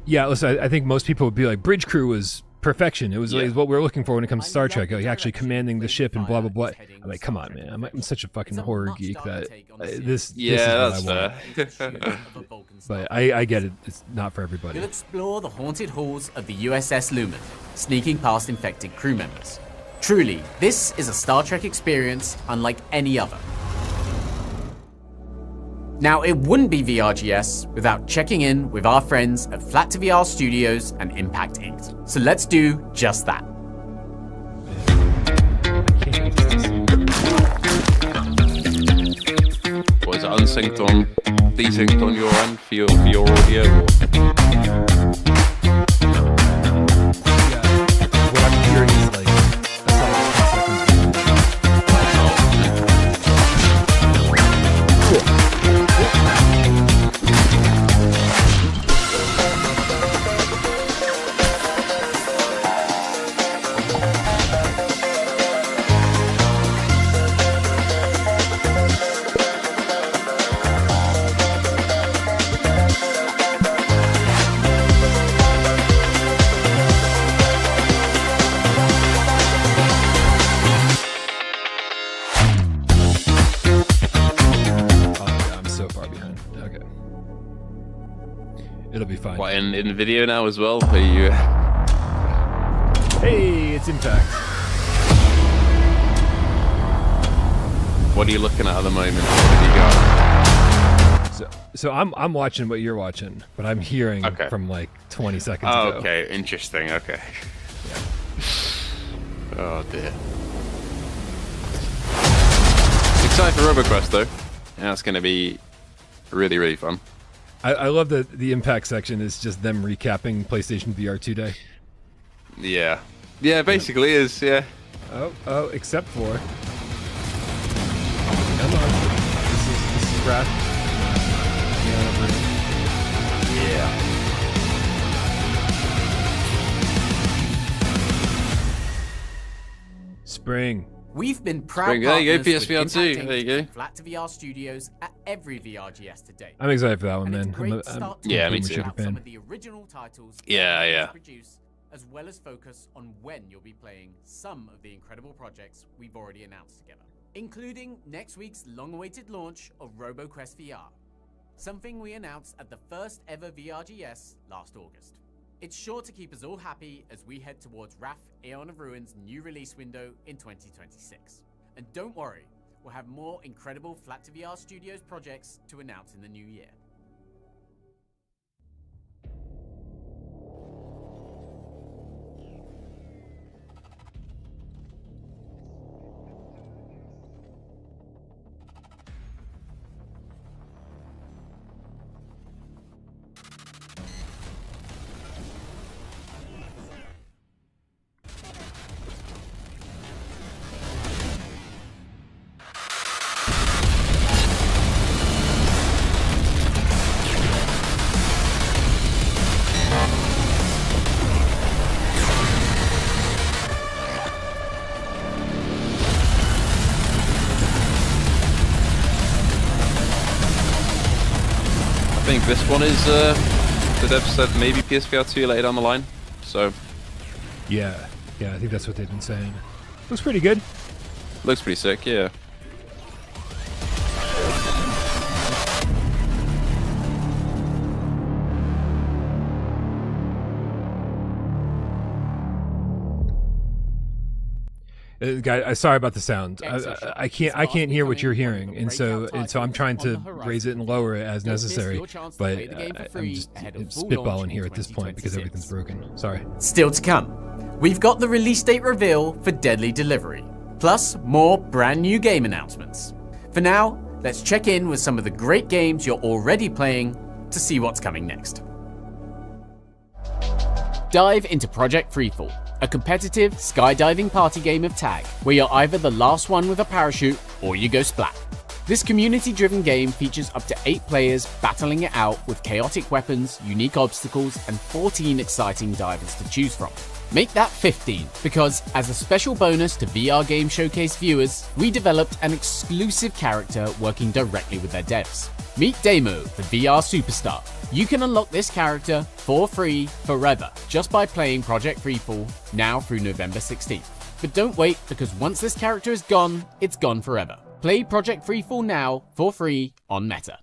Yeah, listen, I think most people would be like, Bridge Crew was perfection. It was like, what we're looking for when it comes to Star Trek. Like, actually commanding the ship and blah, blah, blah. I'm like, come on, man. I'm such a fucking horror geek that this Yeah, is what I that's want. fair. But I get it. It's not for everybody. You'll explore the haunted halls of the USS Lumen, sneaking past infected crew members. Truly, this is a Star Trek experience unlike any other. Now, it wouldn't be VRGS without checking in with our friends at Flat to VR Studios and Impact Inc. So let's do just that. Was it unsynced on, desynced on your end for your audio? What I'm hearing is like a solid 10 I'm so far behind. Okay. It'll be fine. What, in video now as well? Are you... Hey, it's Impact. What are you looking at the moment? What have you got? So I'm watching what you're watching, but I'm hearing from like 20 seconds ago. Okay, interesting. Okay. Oh dear. Excited for RoboQuest though. Yeah, that's going to be really, really fun. I love that the Impact section is just them recapping PlayStation VR 2 Day. Yeah. Yeah, basically is, yeah. Oh, except for... Come on. This is Wrath. Yeah. Spring. We've been proud There you go, partners PSVR with 2. Impact There you go. Inc. Flat to VR Studios at every VRGS to date. I'm excited for that one, And it's man. great to start Yeah, talking me too. about some of the original titles Yeah, yeah. produce, as well as focus on when you'll be playing some of the incredible projects we've already announced together, including next week's long-awaited launch of RoboQuest VR, something we announced at the first ever VRGS last August. It's sure to keep us all happy as we head towards Wrath Aeon of Ruin's new release window in 2026. And don't worry, we'll have more incredible Flat to VR Studios projects to announce in the new year. I think this one is, the dev said maybe PSVR 2 later down the line, so... Yeah, I think that's what they've been saying. Looks pretty good. Looks pretty sick, yeah. Guy, sorry about the sound. I can't hear what you're hearing, and so I'm trying to raise it and lower it as necessary. But I'm just spitballing here at this point because everything's broken. Sorry. Still to come, we've got the release date reveal for Deadly Delivery, plus more brand new game announcements. For now, let's check in with some of the great games you're already playing to see what's coming next. Dive into Project Freefall, a competitive skydiving party game of tag, where you're either the last one with a parachute or you go splat. This community-driven game features up to 8 players battling it out with chaotic weapons, unique obstacles, and 14 exciting divers to choose from. Make that 15, because as a special bonus to VR Game Showcase viewers, we developed an exclusive character working directly with their devs. Meet Damo, the VR superstar. You can unlock this character for free forever just by playing Project Freefall now through November 16th. But don't wait, because once this character is gone, it's gone forever. Play Project Freefall now for free on Meta.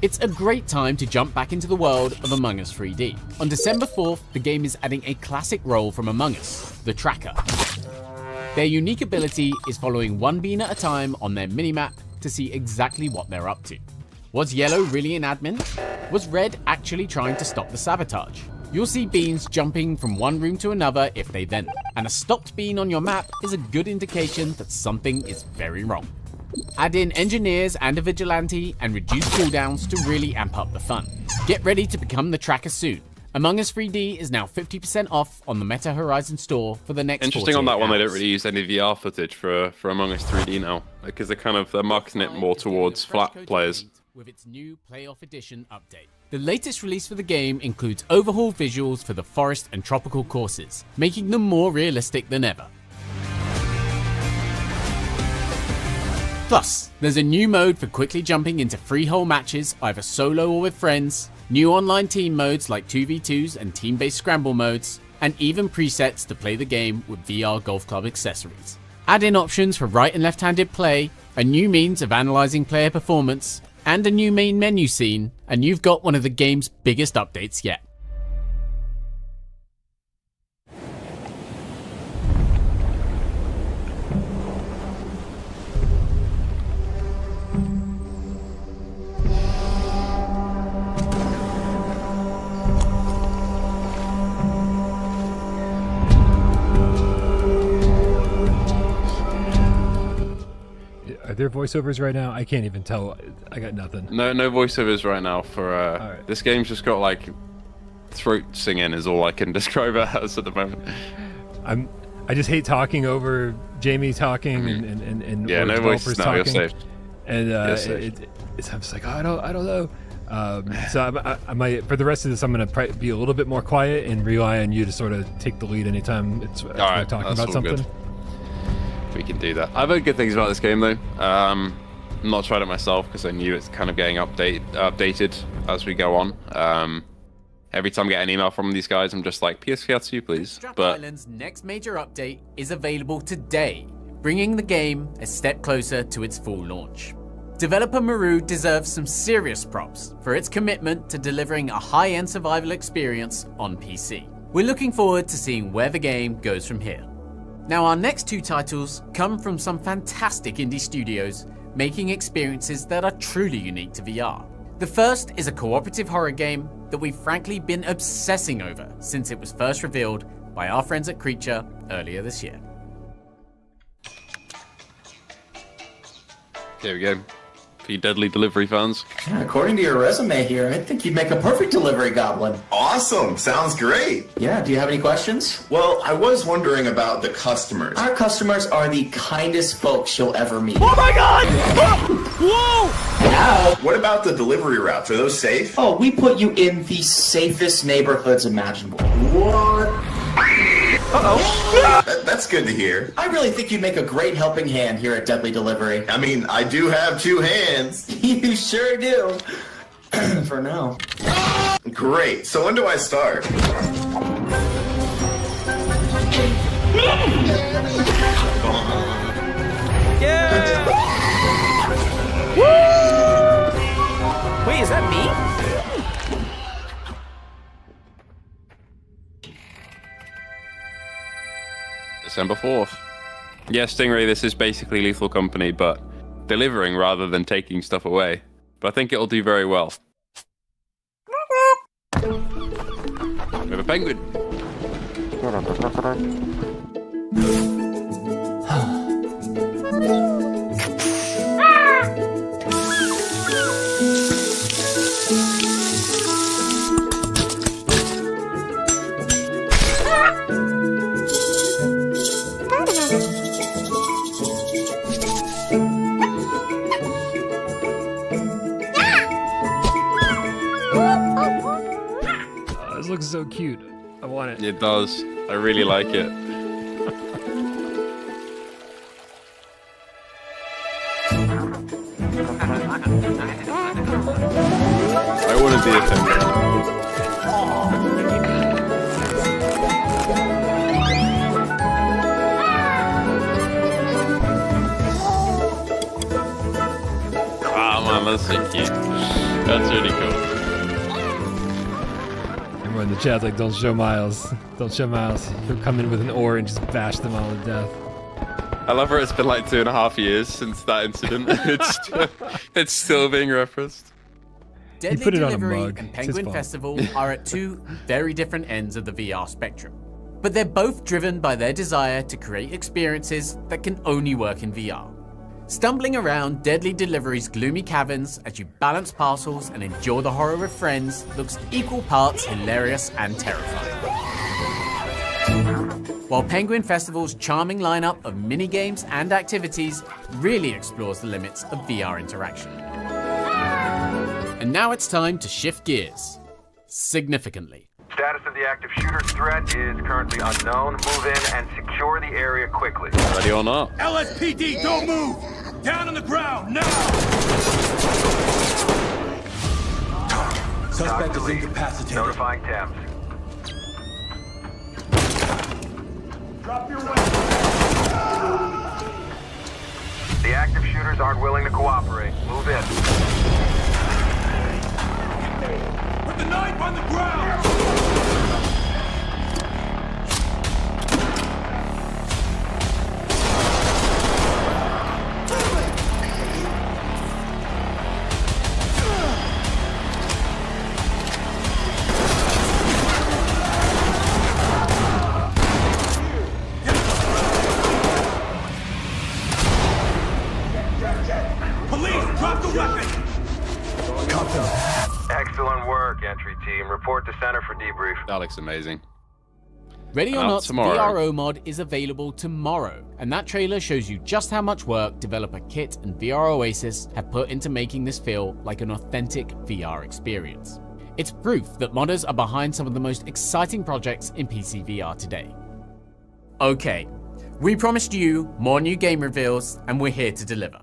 It's a great time to jump back into the world of Among Us 3D. On December 4th, the game is adding a classic role from Among Us, the Tracker. Their unique ability is following one bean at a time on their minimap to see exactly what they're up to. Was yellow really an admin? Was red actually trying to stop the sabotage? You'll see beans jumping from one room to another if they vent, and a stopped bean on your map is a good indication that something is very wrong. Add in engineers and a vigilante and reduce cooldowns to really amp up the fun. Get ready to become the tracker soon. Among Us 3D is now 50% off on the Meta Horizon store for the next 48 Interesting on that one, they hours. don't really use any VR footage for Among Us 3D now, because they're marketing it more towards flat players. With its new Playoff Edition update. The latest release for the game includes overhauled visuals for the forest and tropical courses, making them more realistic than ever. Plus, there's a new mode for quickly jumping into free-hole matches, either solo or with friends, new online team modes like 2v2s and team-based scramble modes, and even presets to play the game with VR golf club accessories. Add in options for right and left-handed play, a new means of analyzing player performance, and a new main menu scene, and you've got one of the game's biggest updates yet. Are there voiceovers right now? I can't even tell. I got nothing. No voiceovers right now for this game's just got like throat singing is all I can describe it as at the moment. I just hate talking over Jamie talking and yeah, no voices now. You're safe. And it's I'm just like, oh, I don't know. So I might, for the rest of this, I'm going to be a little bit more quiet and rely on you to sort of take the lead anytime it's right, talking about something. Good. We can do that. I've heard good things about this game though. I'm not tried it myself because I knew it's kind of getting updated as we go on. Every time I get an email from these guys, I'm just like, PSVR 2 please. But Island's next major update is available today, bringing the game a step closer to its full launch. Developer Maru deserves some serious props for its commitment to delivering a high-end survival experience on PC. We're looking forward to seeing where the game goes from here. Now, our next two titles come from some fantastic indie studios making experiences that are truly unique to VR. The first is a cooperative horror game that we've frankly been obsessing over since it was first revealed by our friends at Creature earlier this year. There we go. For you deadly delivery fans. Yeah, according to your resume here, I think you'd make a perfect delivery goblin. Awesome! Sounds great! Yeah, do you have any questions? Well, I was wondering about the customers. Our customers are the kindest folks you'll ever meet. Oh my god! Whoa! Now, what about the delivery routes? Are those safe? Oh, we put you in the safest neighborhoods imaginable. What? Uh-oh. That's good to hear. I really think you'd make a great helping hand here at Deadly Delivery. I mean, I do have two hands. You sure do. For now. Great. So when do I start? Yeah! Woo! Wait, is that me? December 4th. Yeah, Stingray, this is basically Lethal Company, but delivering rather than taking stuff away. But I think it'll do very well. We have a penguin. This looks so cute. I want it. It does. I really like it. I want to be a penguin. Ah, man, that's so cute. That's really cool. Everyone in the chat's like, don't show Miles. Don't show Miles. He'll come in with an oar and just bash them all to death. I love how it's been like 2.5 years since that incident. It's still being referenced. Deadly put it on a Delivery mug. and It's his Penguin fault. Festival are at two very different ends of the VR spectrum. But they're both driven by their desire to create experiences that can only work in VR. Stumbling around Deadly Delivery's gloomy caverns as you balance parcels and endure the horror with friends looks equal parts hilarious and terrifying. While Penguin Festival's charming lineup of mini-games and activities really explores the limits of VR interaction. And now it's time to shift gears. Significantly. Status of the active shooter's threat is currently unknown. Move in and secure the area quickly. Ready or not? LSPD, don't move! Down on the ground, now! Suspect is incapacitated. Notifying Thames. Drop your weapon! The active shooters aren't willing to cooperate. Move in. Put the knife on the ground! Police, drop the weapon! Excellent work, entry team. Report to center for debrief. That looks amazing. Ready or Out Not tomorrow. VRO mod is available tomorrow, and that trailer shows you just how much work developer Kit and VR Oasis have put into making this feel like an authentic VR experience. It's proof that modders are behind some of the most exciting projects in PC VR today. Okay, we promised you more new game reveals, and we're here to deliver.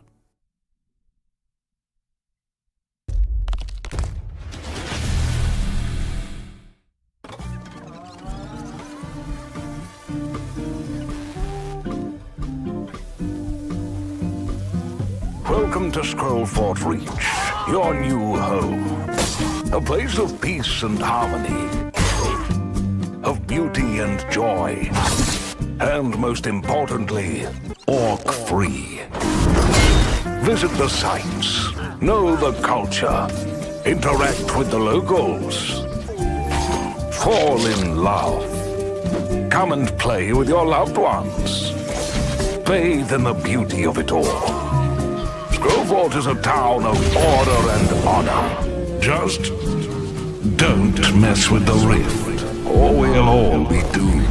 Welcome to Scrollfort Reach, your new home. A place of peace and harmony, of beauty and joy, and most importantly, orc-free. Visit the sites, know the culture, interact with the locals, fall in love. Come and play with your loved ones. Bathe in the beauty of it all. Scrollfort is a town of order and honor. Just don't mess with the rift, or we'll all be doomed.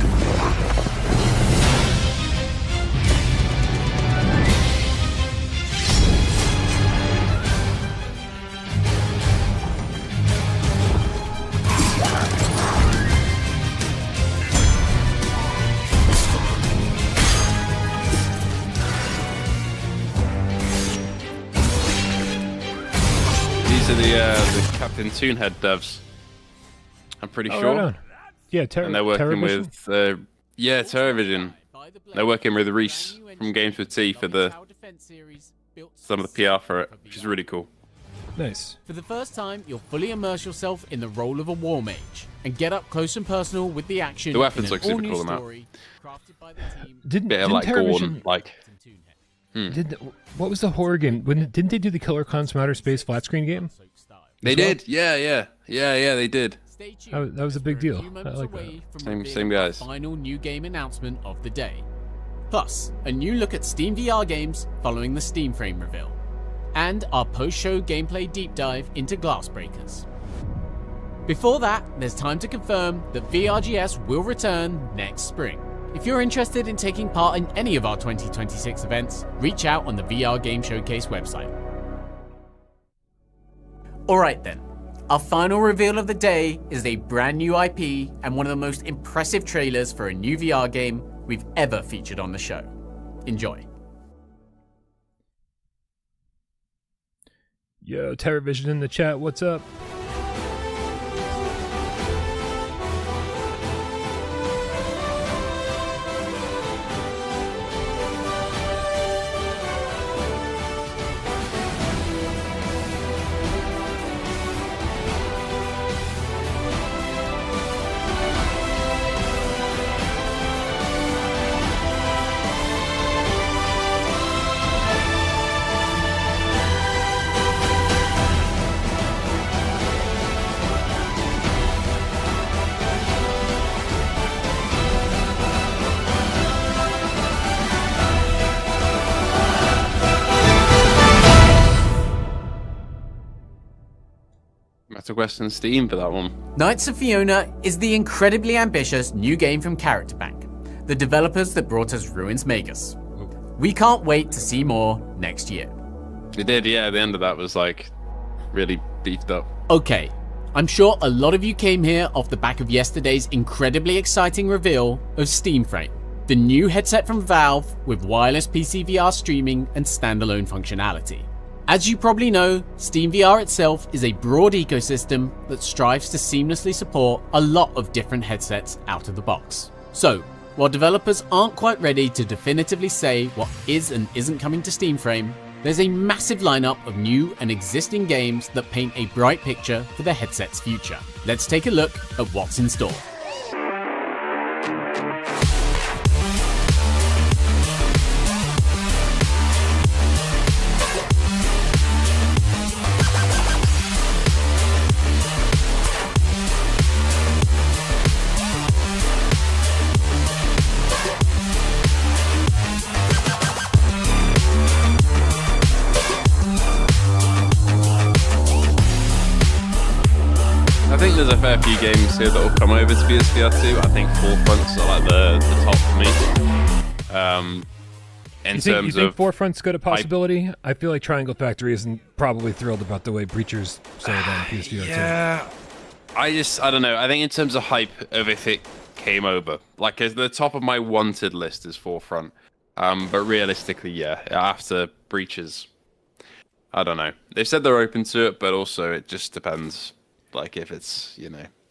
These are the Captain Toonhead devs. I'm pretty Oh, sure. right on. Yeah, and they're working Terrorvision? with Terrorvision. They're working with Reese from Games with T for some of the PR for it, which is really cool. Nice. For the first time, you'll fully immerse yourself in the role of a war mage and get up close and personal with the action. The weapons in look an super all-new cool, man. story crafted by the team. Bit of like Gorn, like. What was the horror game? Didn't they do the Killer Clowns from Outer Space flat screen game? They did, yeah, they did. That was a big deal. I like that. Same guys. Final new game announcement of the day. Plus, a new look at Steam VR games following the Steam Frame reveal. And our post-show gameplay deep dive into Glassbreakers. Before that, there's time to confirm that VRGS will return next spring. If you're interested in taking part in any of our 2026 events, reach out on the VR Game Showcase website. Alright then, our final reveal of the day is a brand new IP and one of the most impressive trailers for a new VR game we've ever featured on the show. Enjoy. Yo, Terrorvision in the chat, what's up? Metal Quest and Steam for that one. Knights of Fiona is the incredibly ambitious new game from Character Bank, the developers that brought us Ruins Magus. We can't wait to see more next year. It did, yeah. The end of that was like really beefed up. Okay, I'm sure a lot of you came here off the back of yesterday's incredibly exciting reveal of Steam Frame, the new headset from Valve with wireless PSVR streaming and standalone functionality. As you probably know, Steam VR itself is a broad ecosystem that strives to seamlessly support a lot of different headsets out of the box. So, while developers aren't quite ready to definitively say what is and isn't coming to Steam Frame, there's a massive lineup of new and existing games that paint a bright picture for the headset's future. Let's take a look at what's in store. I think there's a fair few games here that will come over to PSVR 2. I think Forefronts are like the top for me. You think Forefront's got a possibility? I feel like Triangle Factory isn't probably thrilled about the way Breachers sold on PSVR 2. Yeah. I don't know. I think in terms of hype of if it came over, like at the top of my wanted list is Forefront. But realistically, yeah, after Breachers, I don't know. They've said they're open to it, but also it just depends. Like if it's,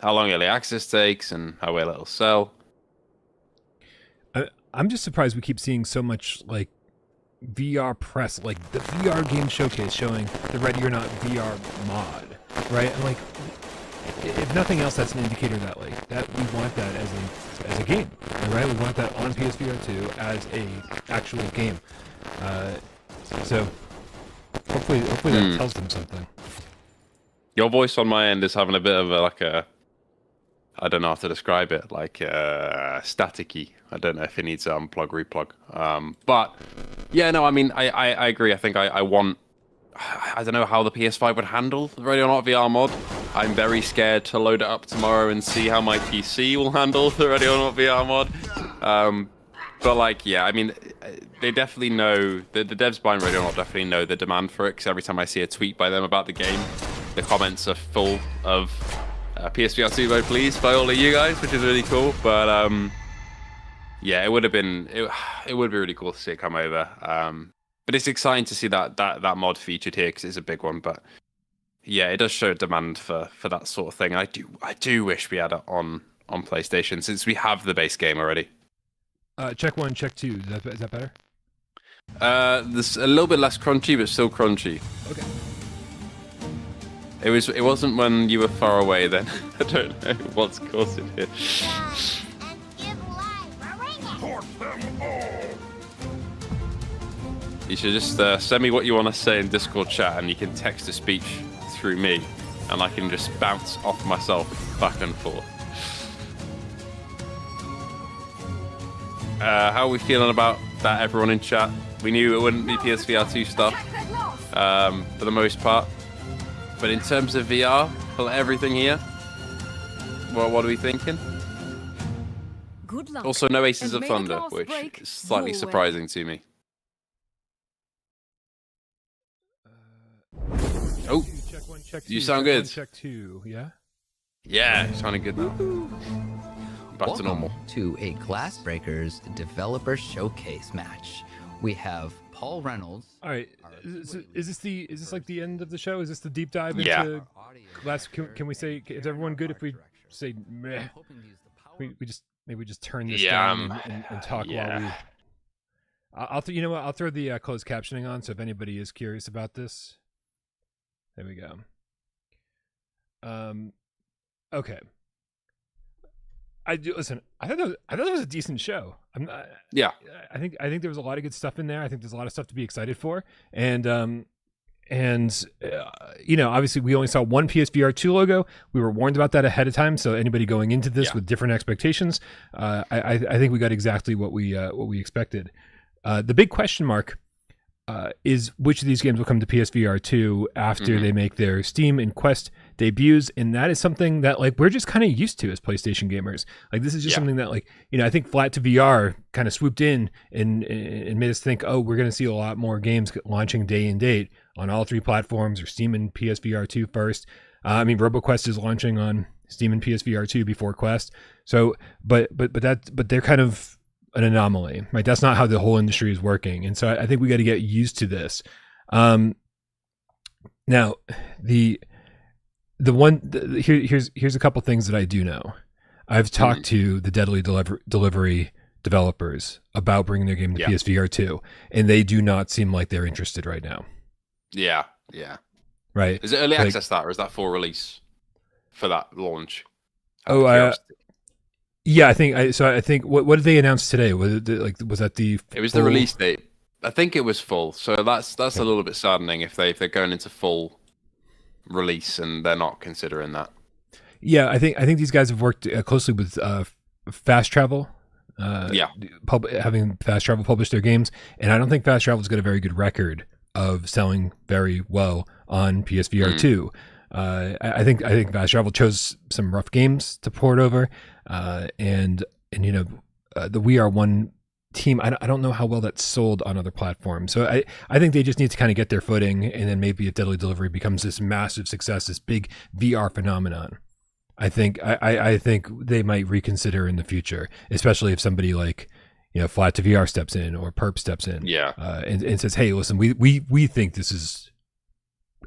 how long early access takes and how well it'll sell. I'm just surprised we keep seeing so much like VR press, like the VR game showcase showing the Ready or Not VR mod, right? And like, if nothing else, that's an indicator that like that we want that as a game, right? We want that on PSVR 2 as a actual game. So hopefully that tells them something. Your voice on my end is having a bit of I don't know how to describe it, like staticky. I don't know if it needs unplug, replug. But yeah, no, I mean, I agree. I think I want, I don't know how the PS5 would handle the Radio Not VR mod. I'm very scared to load it up tomorrow and see how my PC will handle the Radio Not VR mod. But like, yeah, I mean, they definitely know, the devs behind Radio Not definitely know the demand for it, because every time I see a tweet by them about the game, the comments are full of PSVR 2 mode, please, by all of you guys, which is really cool. But yeah, it would be really cool to see it come over. But it's exciting to see that mod featured here because it's a big one. But yeah, it does show demand for that sort of thing. I do wish we had it on PlayStation since we have the base game already. Check 1, check 2. Is that better? There's a little bit less crunchy, but still crunchy. Okay. It wasn't when you were far away then. I don't know what's causing it. You should just send me what you want to say in Discord chat, and you can text to speech through me, and I can just bounce off myself back and forth. How are we feeling about that, everyone in chat? We knew it wouldn't be PSVR 2 stuff for the most part. But in terms of VR, for everything here, what are we thinking? Good luck. Also, no Aces of Thunder, which is slightly surprising to me. Oh, check 1, check 2, you sound good. Check 2, yeah? Yeah, you're sounding good now. Back to normal. To a Glassbreakers developer showcase match. We have Paul Reynolds. All right, is this like the end of the show? Is this the deep dive into Glass? Can we say, is everyone good if we say meh? We just turn this down and talk while we. You know what? I'll throw the closed captioning on, so if anybody is curious about this, there we go. Okay. I thought that was a decent show. Yeah. I think there was a lot of good stuff in there. I think there's a lot of stuff to be excited for. And obviously we only saw one PSVR 2 logo. We were warned about that ahead of time. So anybody going into this with different expectations, I think we got exactly what we expected. The big question mark is which of these games will come to PSVR 2 after they make their Steam and Quest debuts, and that is something that like we're just kind of used to as PlayStation gamers. Like this is just something that like, you know, I think Flat to VR kind of swooped in and made us think, oh, we're going to see a lot more games launching day and date on all 3 platforms, or Steam and PSVR 2 first. I mean, RoboQuest is launching on Steam and PSVR 2 before Quest. So, but they're kind of an anomaly, right? That's not how the whole industry is working, and so I think we got to get used to this. Now, here's a couple things that I do know. I've talked to the Deadly Delivery developers about bringing their game to PSVR 2, and they do not seem like they're interested right now. Yeah. Right. Is it early access that, or is that full release for that launch? Yeah, I think what did they announce today? Was it was that the? It was the release date. I think it was full. So that's a little bit saddening if they're going into full release and they're not considering that. Yeah, I think these guys have worked closely with Fast Travel. Having Fast Travel publish their games, and I don't think Fast Travel's got a very good record of selling very well on PSVR 2. I think Fast Travel chose some rough games to port over, and you know, the We Are One team, I don't know how well that's sold on other platforms. So I think they just need to kind of get their footing, and then maybe if Deadly Delivery becomes this massive success, this big VR phenomenon, I think they might reconsider in the future, especially if somebody like, you know, Flat to VR steps in or Perp steps in, and says, hey, listen, we think this is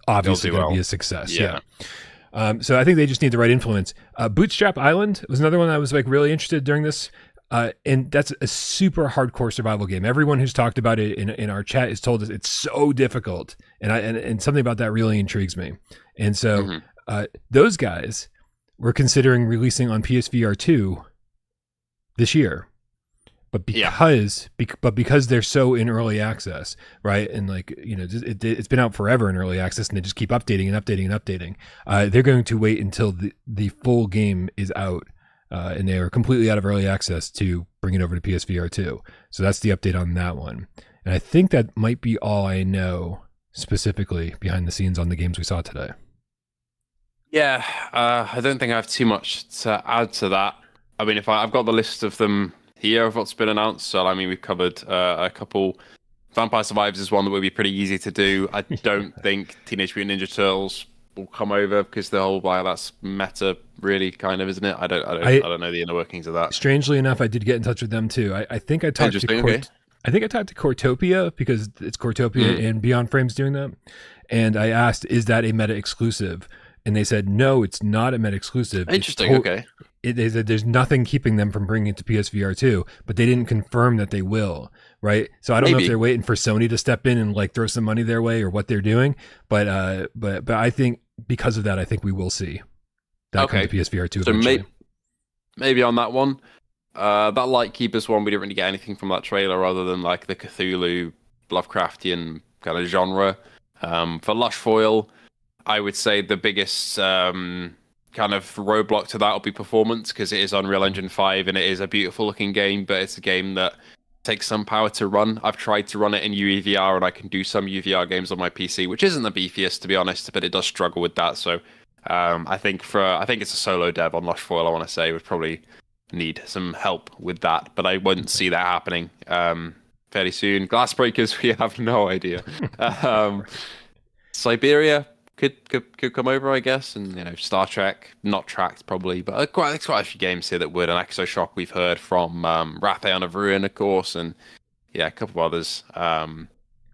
obviously going to be a success. So I think they just need the right influence. Bootstrap Island was another one I was like really interested during this. And that's a super hardcore survival game. Everyone who's talked about it in our chat has told us it's so difficult, and something about that really intrigues me. And so those guys were considering releasing on PSVR 2 this year, but because they're so in early access, right? And like, you know, it's been out forever in early access, and they just keep updating and updating and updating. They're going to wait until the full game is out. And they are completely out of early access to bring it over to PSVR 2. So that's the update on that one. And I think that might be all I know specifically behind the scenes on the games we saw today. Yeah, I don't think I have too much to add to that. I mean, I've got the list of them here of what's been announced. So, I mean, we've covered a couple. Vampire Survivors is one that would be pretty easy to do. I don't think Teenage Mutant Ninja Turtles will come over because the whole that's meta, really, kind of, isn't it? I don't know the inner workings of that. Strangely enough, I did get in touch with them too. I think I talked to I think I talked to Cortopia, because it's Cortopia and Beyond Frames doing that, and I asked, is that a meta exclusive? And they said, no, it's not a meta exclusive. Interesting. Okay. There's nothing keeping them from bringing it to PSVR 2, but they didn't confirm that they will, right? So I don't know if they're waiting for Sony to step in and like throw some money their way or what they're doing, but I think because of that, I think we will see that come to PSVR 2 eventually. So maybe on that one, that Lightkeepers one, we didn't really get anything from that trailer other than like the Cthulhu Lovecraftian kind of genre. For Lush Foil, I would say the biggest kind of roadblock to that will be performance, because it is Unreal Engine 5 and it is a beautiful looking game, but it's a game that takes some power to run. I've tried to run it in UEVR, and I can do some UVR games on my PC, which isn't the beefiest, to be honest, but it does struggle with that. So I think it's a solo dev on Lush Foil, I want to say, would probably need some help with that, but I wouldn't see that happening fairly soon. Glassbreakers, we have no idea. Siberia could come over, I guess, and you know, Star Trek, not tracked probably, but quite a few games here that would. And Exoshock we've heard from, Wrath-Aeon of Ruin, of course, and yeah, a couple of others.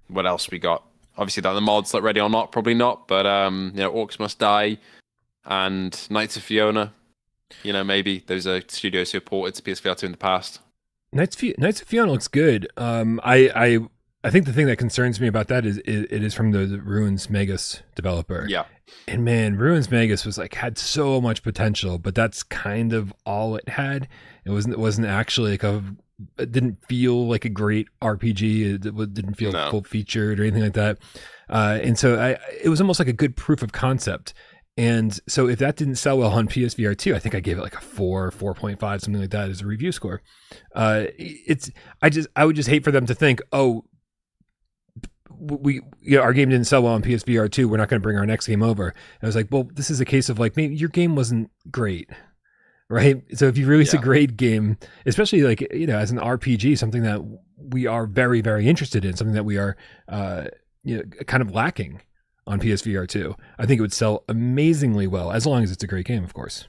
What else we got? Obviously, that the mods, like Ready or Not, probably not, but you know, Orcs Must Die and Knights of Fiona. You know, maybe those are studios who have ported to PSVR 2 in the past. Knights of Fiona looks good. I think the thing that concerns me about that is it is from the Ruins Magus developer. Yeah. And man, Ruins Magus was like, had so much potential, but that's kind of all it had. It wasn't actually like it didn't feel like a great RPG. It didn't feel full featured or anything like that. And so it was almost like a good proof of concept. And so if that didn't sell well on PSVR 2, I think I gave it like a 4.5, something like that as a review score. I would just hate for them to think, oh, our game didn't sell well on PSVR 2. We're not going to bring our next game over. And I was like, well, this is a case of like, maybe your game wasn't great, right? So if you release a great game, especially like, as an RPG, something that we are very, very interested in, something that we are, kind of lacking on PSVR 2, I think it would sell amazingly well, as long as it's a great game, of course.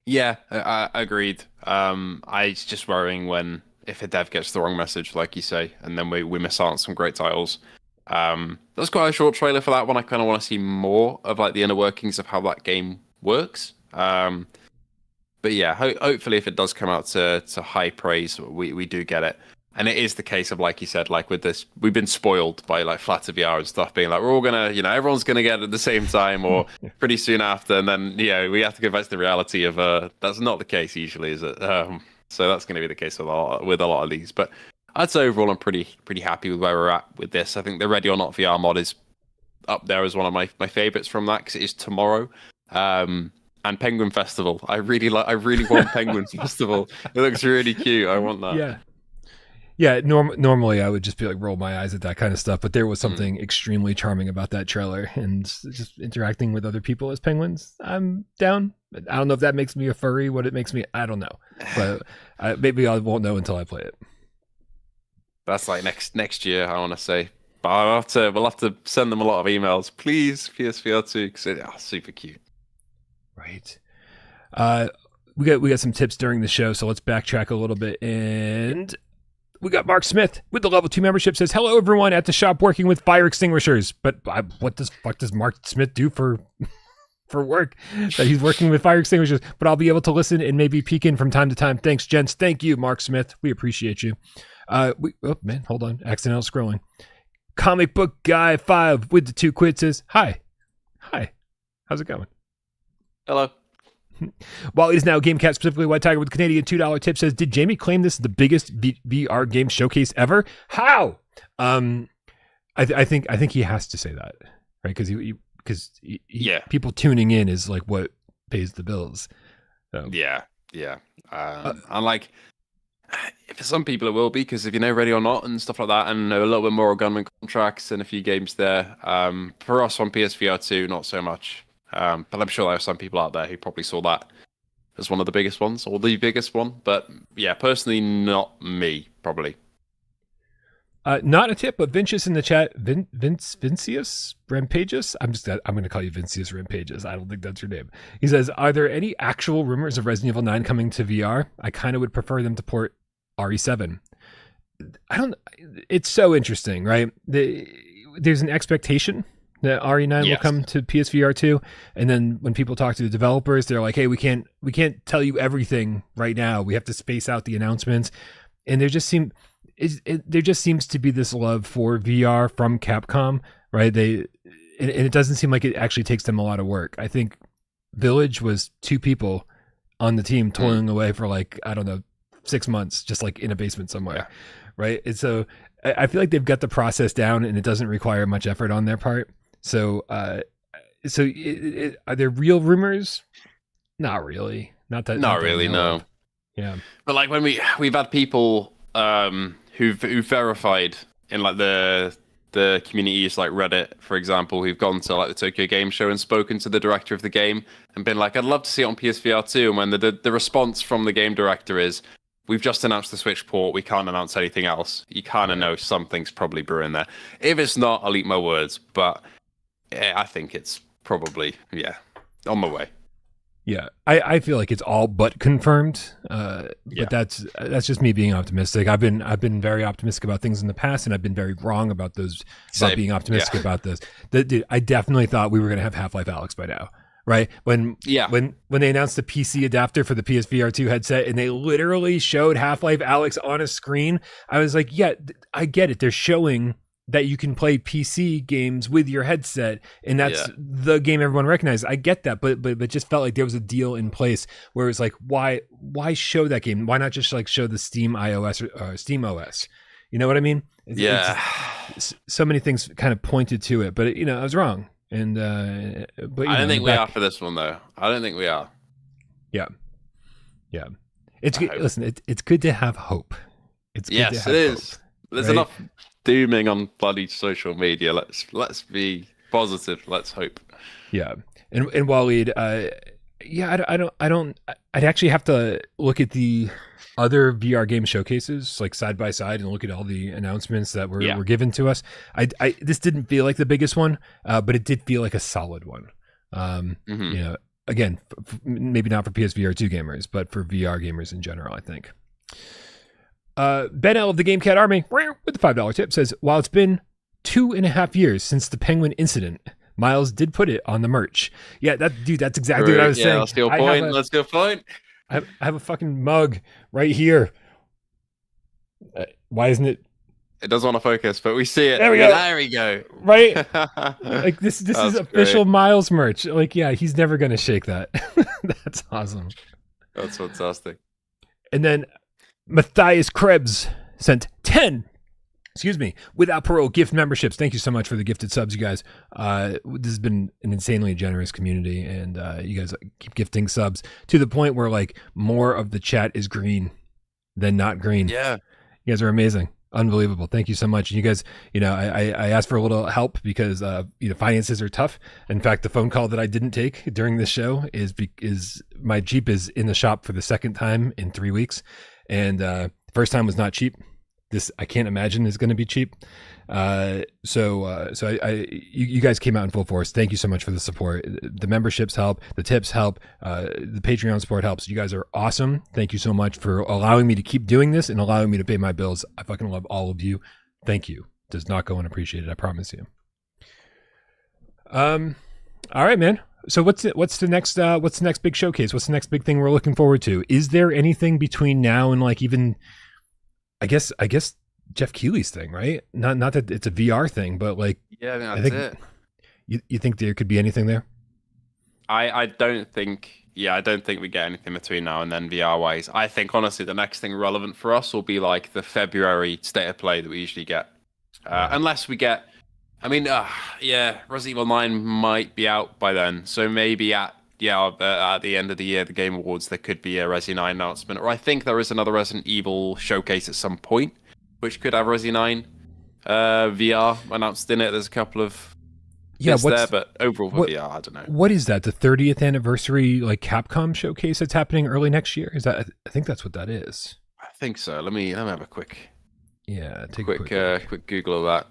Yeah, I agreed. It's just worrying if a dev gets the wrong message, like you say, and then we miss out on some great titles. That's quite a short trailer for that one. I kind of want to see more of like the inner workings of how that game works. But yeah, hopefully if it does come out to high praise, we do get it. And it is the case of, like you said, like with this, we've been spoiled by like Flatter VR and stuff being like, we're all gonna, everyone's gonna get it at the same time or pretty soon after. And then, we have to go back to the reality of, that's not the case usually, is it? So that's going to be the case with a lot of these. But I'd say overall, I'm pretty happy with where we're at with this. I think the Ready or Not VR mod is up there as one of my favorites from that, because it is tomorrow. And Penguin Festival. I really want Penguin Festival. It looks really cute. I want that. Yeah. Yeah, normally I would just be like roll my eyes at that kind of stuff, but there was something extremely charming about that trailer, and just interacting with other people as penguins. I'm down. I don't know if that makes me a furry. What it makes me, I don't know, but maybe I won't know until I play it. That's like next year, I want to say. But we'll have to send them a lot of emails, please. PSVR 2, because it's super cute. Right. We got some tips during the show, so let's backtrack a little bit. And we got Mark Smith with the level 2 membership, says, hello everyone at the shop working with fire extinguishers. But what the fuck does Mark Smith do for work? That he's working with fire extinguishers, but I'll be able to listen and maybe peek in from time to time. Thanks, gents. Thank you, Mark Smith. We appreciate you. Oh man, hold on. Accidental scrolling. Comic Book Guy 5 with the 2 quid says, hi. How's it going? Hello. While it is now GameCat, specifically White Tiger with the Canadian $2 tip, says, did Jamie claim this is the biggest VR game showcase ever? How? I think he has to say that, right? Because people tuning in is like what pays the bills. So. Yeah. And like, for some people it will be, because if you know Ready or Not and stuff like that, and a little bit more gunman contracts and a few games there. For us on PSVR 2, not so much. But I'm sure there are some people out there who probably saw that as one of the biggest ones, or the biggest one. But yeah, personally, not me, probably. Not a tip, but Vincius in the chat. Vincius Rampageous? I'm going to call you Vincius Rampageous. I don't think that's your name. He says, are there any actual rumors of Resident Evil 9 coming to VR? I kind of would prefer them to port RE7. It's so interesting, right? There's an expectation that RE9 will come to PSVR 2, and then when people talk to the developers, they're like, hey, we can't tell you everything right now. We have to space out the announcements. And there just seems to be this love for VR from Capcom, right? And it doesn't seem like it actually takes them a lot of work. I think Village was 2 people on the team toiling away for 6 months, just like in a basement somewhere, right? And so I feel like they've got the process down, and it doesn't require much effort on their part. So, are there real rumors? Not really. Not really. No. Yeah. But like when we've had people who've verified in like the communities, like Reddit, for example, who've gone to like the Tokyo Game Show and spoken to the director of the game and been like, I'd love to see it on PSVR 2. And when the response from the game director is, we've just announced the Switch port, we can't announce anything else, you kind of know something's probably brewing there. If it's not, I'll eat my words. But yeah, I think it's probably, on my way. Yeah, I feel like it's all but confirmed, but that's just me being optimistic. I've been very optimistic about things in the past, and I've been very wrong about those. About being optimistic about this. Dude, I definitely thought we were gonna have Half-Life Alyx by now, right? When they announced the PC adapter for the PSVR 2 headset, and they literally showed Half-Life Alyx on a screen, I was like, yeah, I get it. They're showing that you can play PC games with your headset, and that's the game everyone recognizes. I get that, but just felt like there was a deal in place where it's like, why show that game? Why not just like show the Steam iOS or Steam OS? You know what I mean? It's so many things kind of pointed to it, but I was wrong. And but I don't think we are for this one though. I don't think we are. Yeah. It's good. Listen, it's good to have hope. It's good to have it is. Hope, There's right? enough dooming on bloody social media. Let's be positive. Let's hope. Yeah, and Waleed, I'd actually have to look at the other VR game showcases like side by side and look at all the announcements that were given to us. This didn't feel like the biggest one, but it did feel like a solid one. You know, again, maybe not for PSVR 2 gamers, but for VR gamers in general, I think. Ben L of the Game Cat Army with the $5 tip says, while it's been 2.5 years since the Penguin incident, Miles did put it on the merch. Yeah, that's exactly what I was saying. Let's go point. Let's go point. I have a fucking mug right here. Why isn't it? It doesn't want to focus, but we see it. There we go. There we go. Right? Like this is official Miles merch. Like, yeah, he's never gonna shake that. That's awesome. That's fantastic. And then Matthias Krebs sent 10. Without Parole gift memberships. Thank you so much for the gifted subs, you guys. This has been an insanely generous community, and you guys keep gifting subs to the point where like more of the chat is green than not green. Yeah, you guys are amazing, unbelievable. Thank you so much. You guys, you know, I asked for a little help because you know, finances are tough. In fact, the phone call that I didn't take during this show is my Jeep is in the shop for the second time in 3 weeks, and first time was not cheap. This I can't imagine is going to be cheap. So you guys came out in full force. Thank you so much for the support. The memberships help, the tips help, the Patreon support helps. You guys are awesome. Thank you so much for allowing me to keep doing this and allowing me to pay my bills. I fucking love all of you. Thank you. Does not go unappreciated. I promise you. All right, man. So what's the next big showcase? What's the next big thing we're looking forward to? Is there anything between now and like even? I guess Jeff Keighley's thing, right? Not that it's a VR thing, but like, yeah, I think that's it. You think there could be anything there? I don't think we get anything between now and then VR wise. I think honestly the next thing relevant for us will be like the February state of play that we usually get, unless we get. I mean, Resident Evil 9 might be out by then, so maybe at the end of the year, the Game Awards, there could be a Resi 9 announcement. Or I think there is another Resident Evil showcase at some point, which could have Resi 9 VR announced in it. There's a couple of bits there, but overall for VR, I don't know. What is that? The 30th anniversary like Capcom showcase that's happening early next year? Is that? I think that's what that is. I think so. Let me have a quick take a quick Google of that.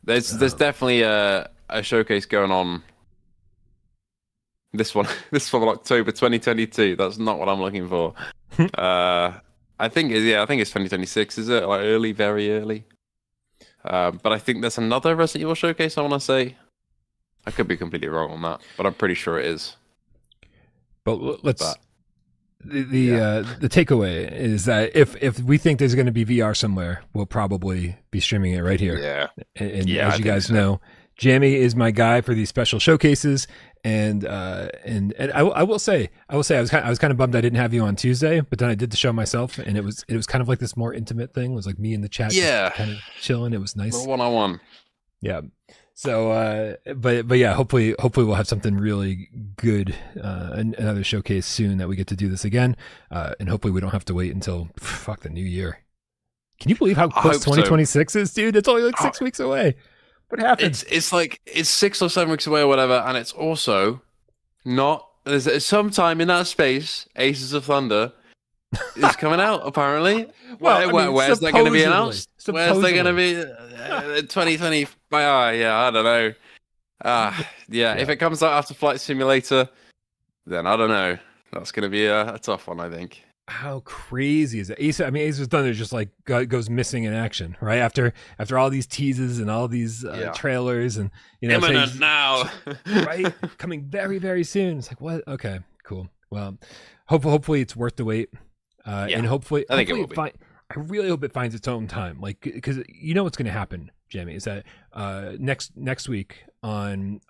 There's definitely a showcase going on. This one October 2022. That's not what I'm looking for. I think it's 2026. Is it like early, very early? But I think there's another Resident Evil showcase. I want to say. I could be completely wrong on that, but I'm pretty sure it is. But the takeaway is that if we think there's going to be VR somewhere, we'll probably be streaming it right here. Yeah. And as you guys know, Jammy is my guy for these special showcases. And I will say I was kind of bummed I didn't have you on Tuesday, but then I did the show myself, and it was kind of like this more intimate thing. It was like me in the chat, just kind of chilling. It was nice, one-on-one. Yeah. So, but yeah, hopefully we'll have something really good, another showcase soon that we get to do this again, and hopefully we don't have to wait until the new year. Can you believe how close 2026 is, dude? It's only like 6 weeks away. What happened? It's like it's 6 or 7 weeks away or whatever, and it's also not. There's sometime in that space, Aces of Thunder is coming out. Apparently, where's that going to be announced? Where's that going to be? 2020? I don't know. If it comes out after Flight Simulator, then I don't know. That's going to be a tough one, I think. How crazy is it? Ace of Thunder just like goes missing in action, right? After all these teases and all these trailers, and imminent now, right? Coming very, very soon. It's like, what? Okay, cool. Well, hopefully it's worth the wait, and hopefully I think it will be. I really hope it finds its own time, like because you know what's going to happen, Jamie, is that next week on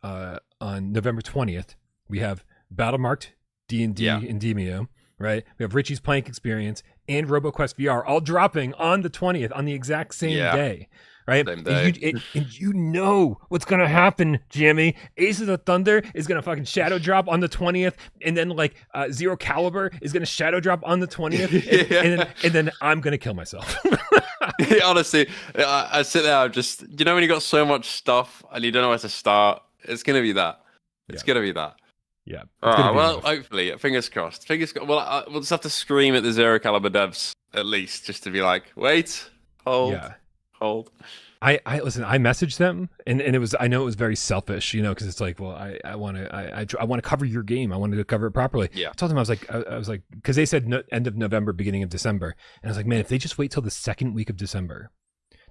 November 20th we have battle marked D&D and Demio. Right, we have Richie's Plank Experience and RoboQuest VR all dropping on the 20th on the exact same day. right? Same day. And you know what's gonna happen, Jammy. Aces of Thunder is gonna fucking shadow drop on the 20th, and then like Zero Caliber is gonna shadow drop on the 20th, and then I'm gonna kill myself. Honestly, I sit there, I'm just, you know, when you got so much stuff and you don't know where to start, it's gonna be that. It's gonna be that. Yeah. Well, hopefully, fingers crossed. Well, we'll just have to scream at the Zero Caliber devs at least, just to be like, wait, hold. I listen. I messaged them, and it was. I know it was very selfish, you know, because it's like, well, I want to cover your game. I wanted to cover it properly. Yeah. I told them I was like, because they said end of November, beginning of December, and I was like, man, if they just wait till the second week of December,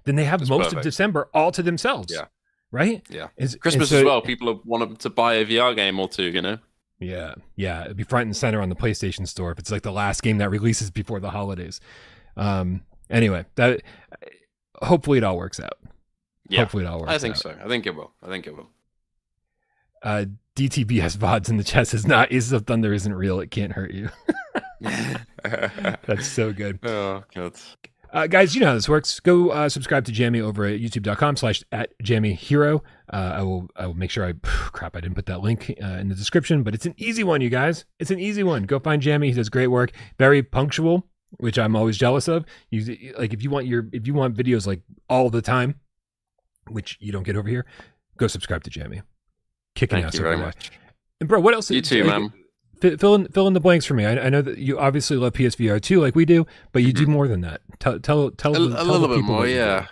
then they have most of December all to themselves. Yeah. Right. Yeah. Christmas as well. People want to buy a VR game or two, you know. Yeah. It'd be front and center on the PlayStation Store if it's like the last game that releases before the holidays. Anyway, that. Hopefully it all works out. Yeah, hopefully it all works out. I think so. I think it will. DTBS VODs in the chat says, "Not Aces of Thunder isn't real. It can't hurt you." That's so good. Oh god. Guys, you know how this works. Go subscribe to Jammy over at youtube.com/@JammyHero. I will make sure I didn't put that link in the description, but it's an easy one, you guys. It's an easy one. Go find Jammy. He does great work. Very punctual, which I'm always jealous of. If you want videos like all the time, which you don't get over here, go subscribe to Jammy. Kicking ass over there. And bro, what else? You too, man. Fill in the blanks for me. I know that you obviously love PSVR too, like we do, but you do more than that. Tell a little bit more, yeah.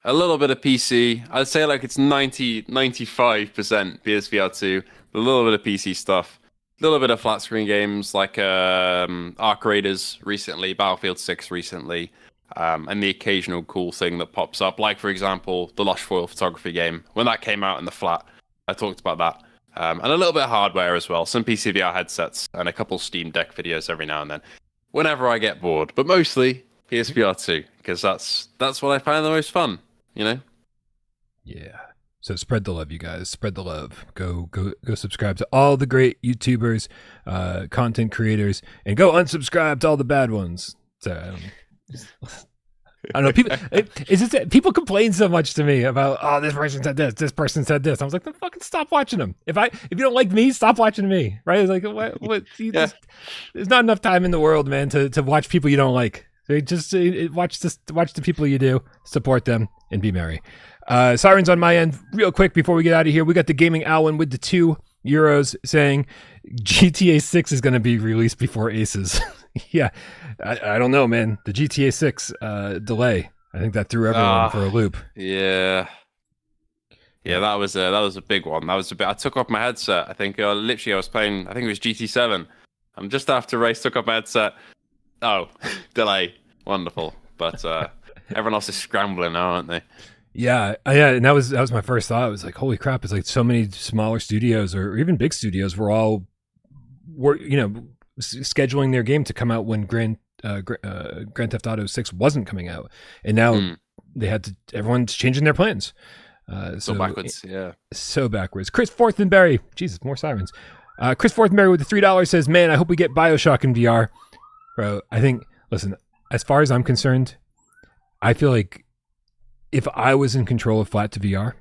A little bit of PC. I'd say like it's 95% PSVR 2. A little bit of PC stuff. A little bit of flat screen games like Arc Raiders recently, Battlefield 6 recently, and the occasional cool thing that pops up, like for example the Lush Foil photography game. When that came out in the flat, I talked about that. And a little bit of hardware as well, some PCVR headsets, and a couple Steam Deck videos every now and then, whenever I get bored. But mostly PSVR 2, because that's what I find the most fun, you know? Yeah. So spread the love, you guys. Spread the love. Go subscribe to all the great YouTubers, content creators, and go unsubscribe to all the bad ones. So I don't know. People complain so much to me about, oh, this person said this person said this. I was like, then fucking stop watching them. If you don't like me, stop watching me. Right? It's like what there's not enough time in the world, man, to watch people you don't like. So just watch the people you do, support them, and be merry. Sirens on my end, real quick before we get out of here. We got the Gaming Alwyn with the €2 saying GTA 6 is going to be released before Aces. Yeah, I don't know, man. The GTA 6 delay, I think that threw everyone for a loop. Yeah, that was a big one. That was a bit. I took off my headset. I think literally I was playing. I think it was GT7. I'm just after race. Took off my headset. Oh, delay. Wonderful. But everyone else is scrambling now, aren't they? Yeah, and that was my first thought. I was like, holy crap! It's like so many smaller studios or even big studios were scheduling their game to come out when Grand Theft Auto 6 wasn't coming out, and now everyone's changing their plans. So backwards, yeah. So backwards. Chris Forthenberry, Jesus, more sirens. Chris Forthenberry with the $3 says, "Man, I hope we get BioShock in VR." Bro, I think. Listen, as far as I'm concerned, I feel like if I was in control of flat to VR,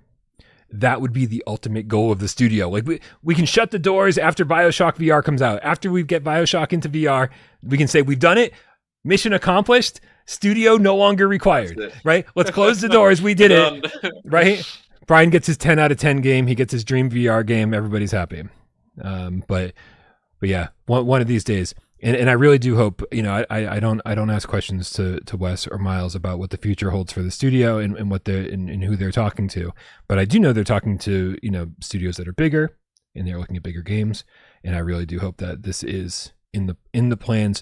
that would be the ultimate goal of the studio. Like we can shut the doors after BioShock VR comes out. After we get BioShock into VR, we can say we've done it. Mission accomplished. Studio no longer required. Right? Let's close the doors. We did it. Right? Bryan gets his 10 out of 10 game. He gets his dream VR game. Everybody's happy. But yeah, one of these days. And I really do hope, I don't ask questions to Wes or Miles about what the future holds for the studio and what and who they're talking to. But I do know they're talking to, studios that are bigger and they're looking at bigger games. And I really do hope that this is in the plans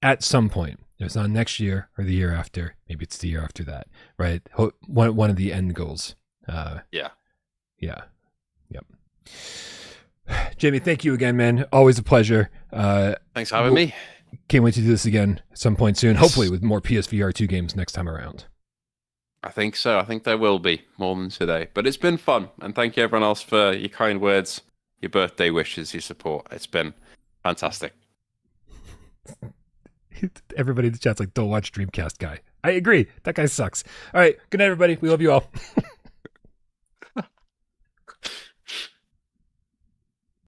at some point. If it's not next year or the year after, maybe it's the year after that, right? One of the end goals. Yeah. Yep. Jamie, thank you again, man. Always a pleasure. Thanks for having me. Can't wait to do this again at some point soon. Hopefully with more PSVR 2 games next time around. I think so. I think there will be more than today. But it's been fun. And thank you everyone else for your kind words, your birthday wishes, your support. It's been fantastic. Everybody in the chat's like, don't watch Dreamcast guy. I agree. That guy sucks. All right. Good night, everybody. We love you all.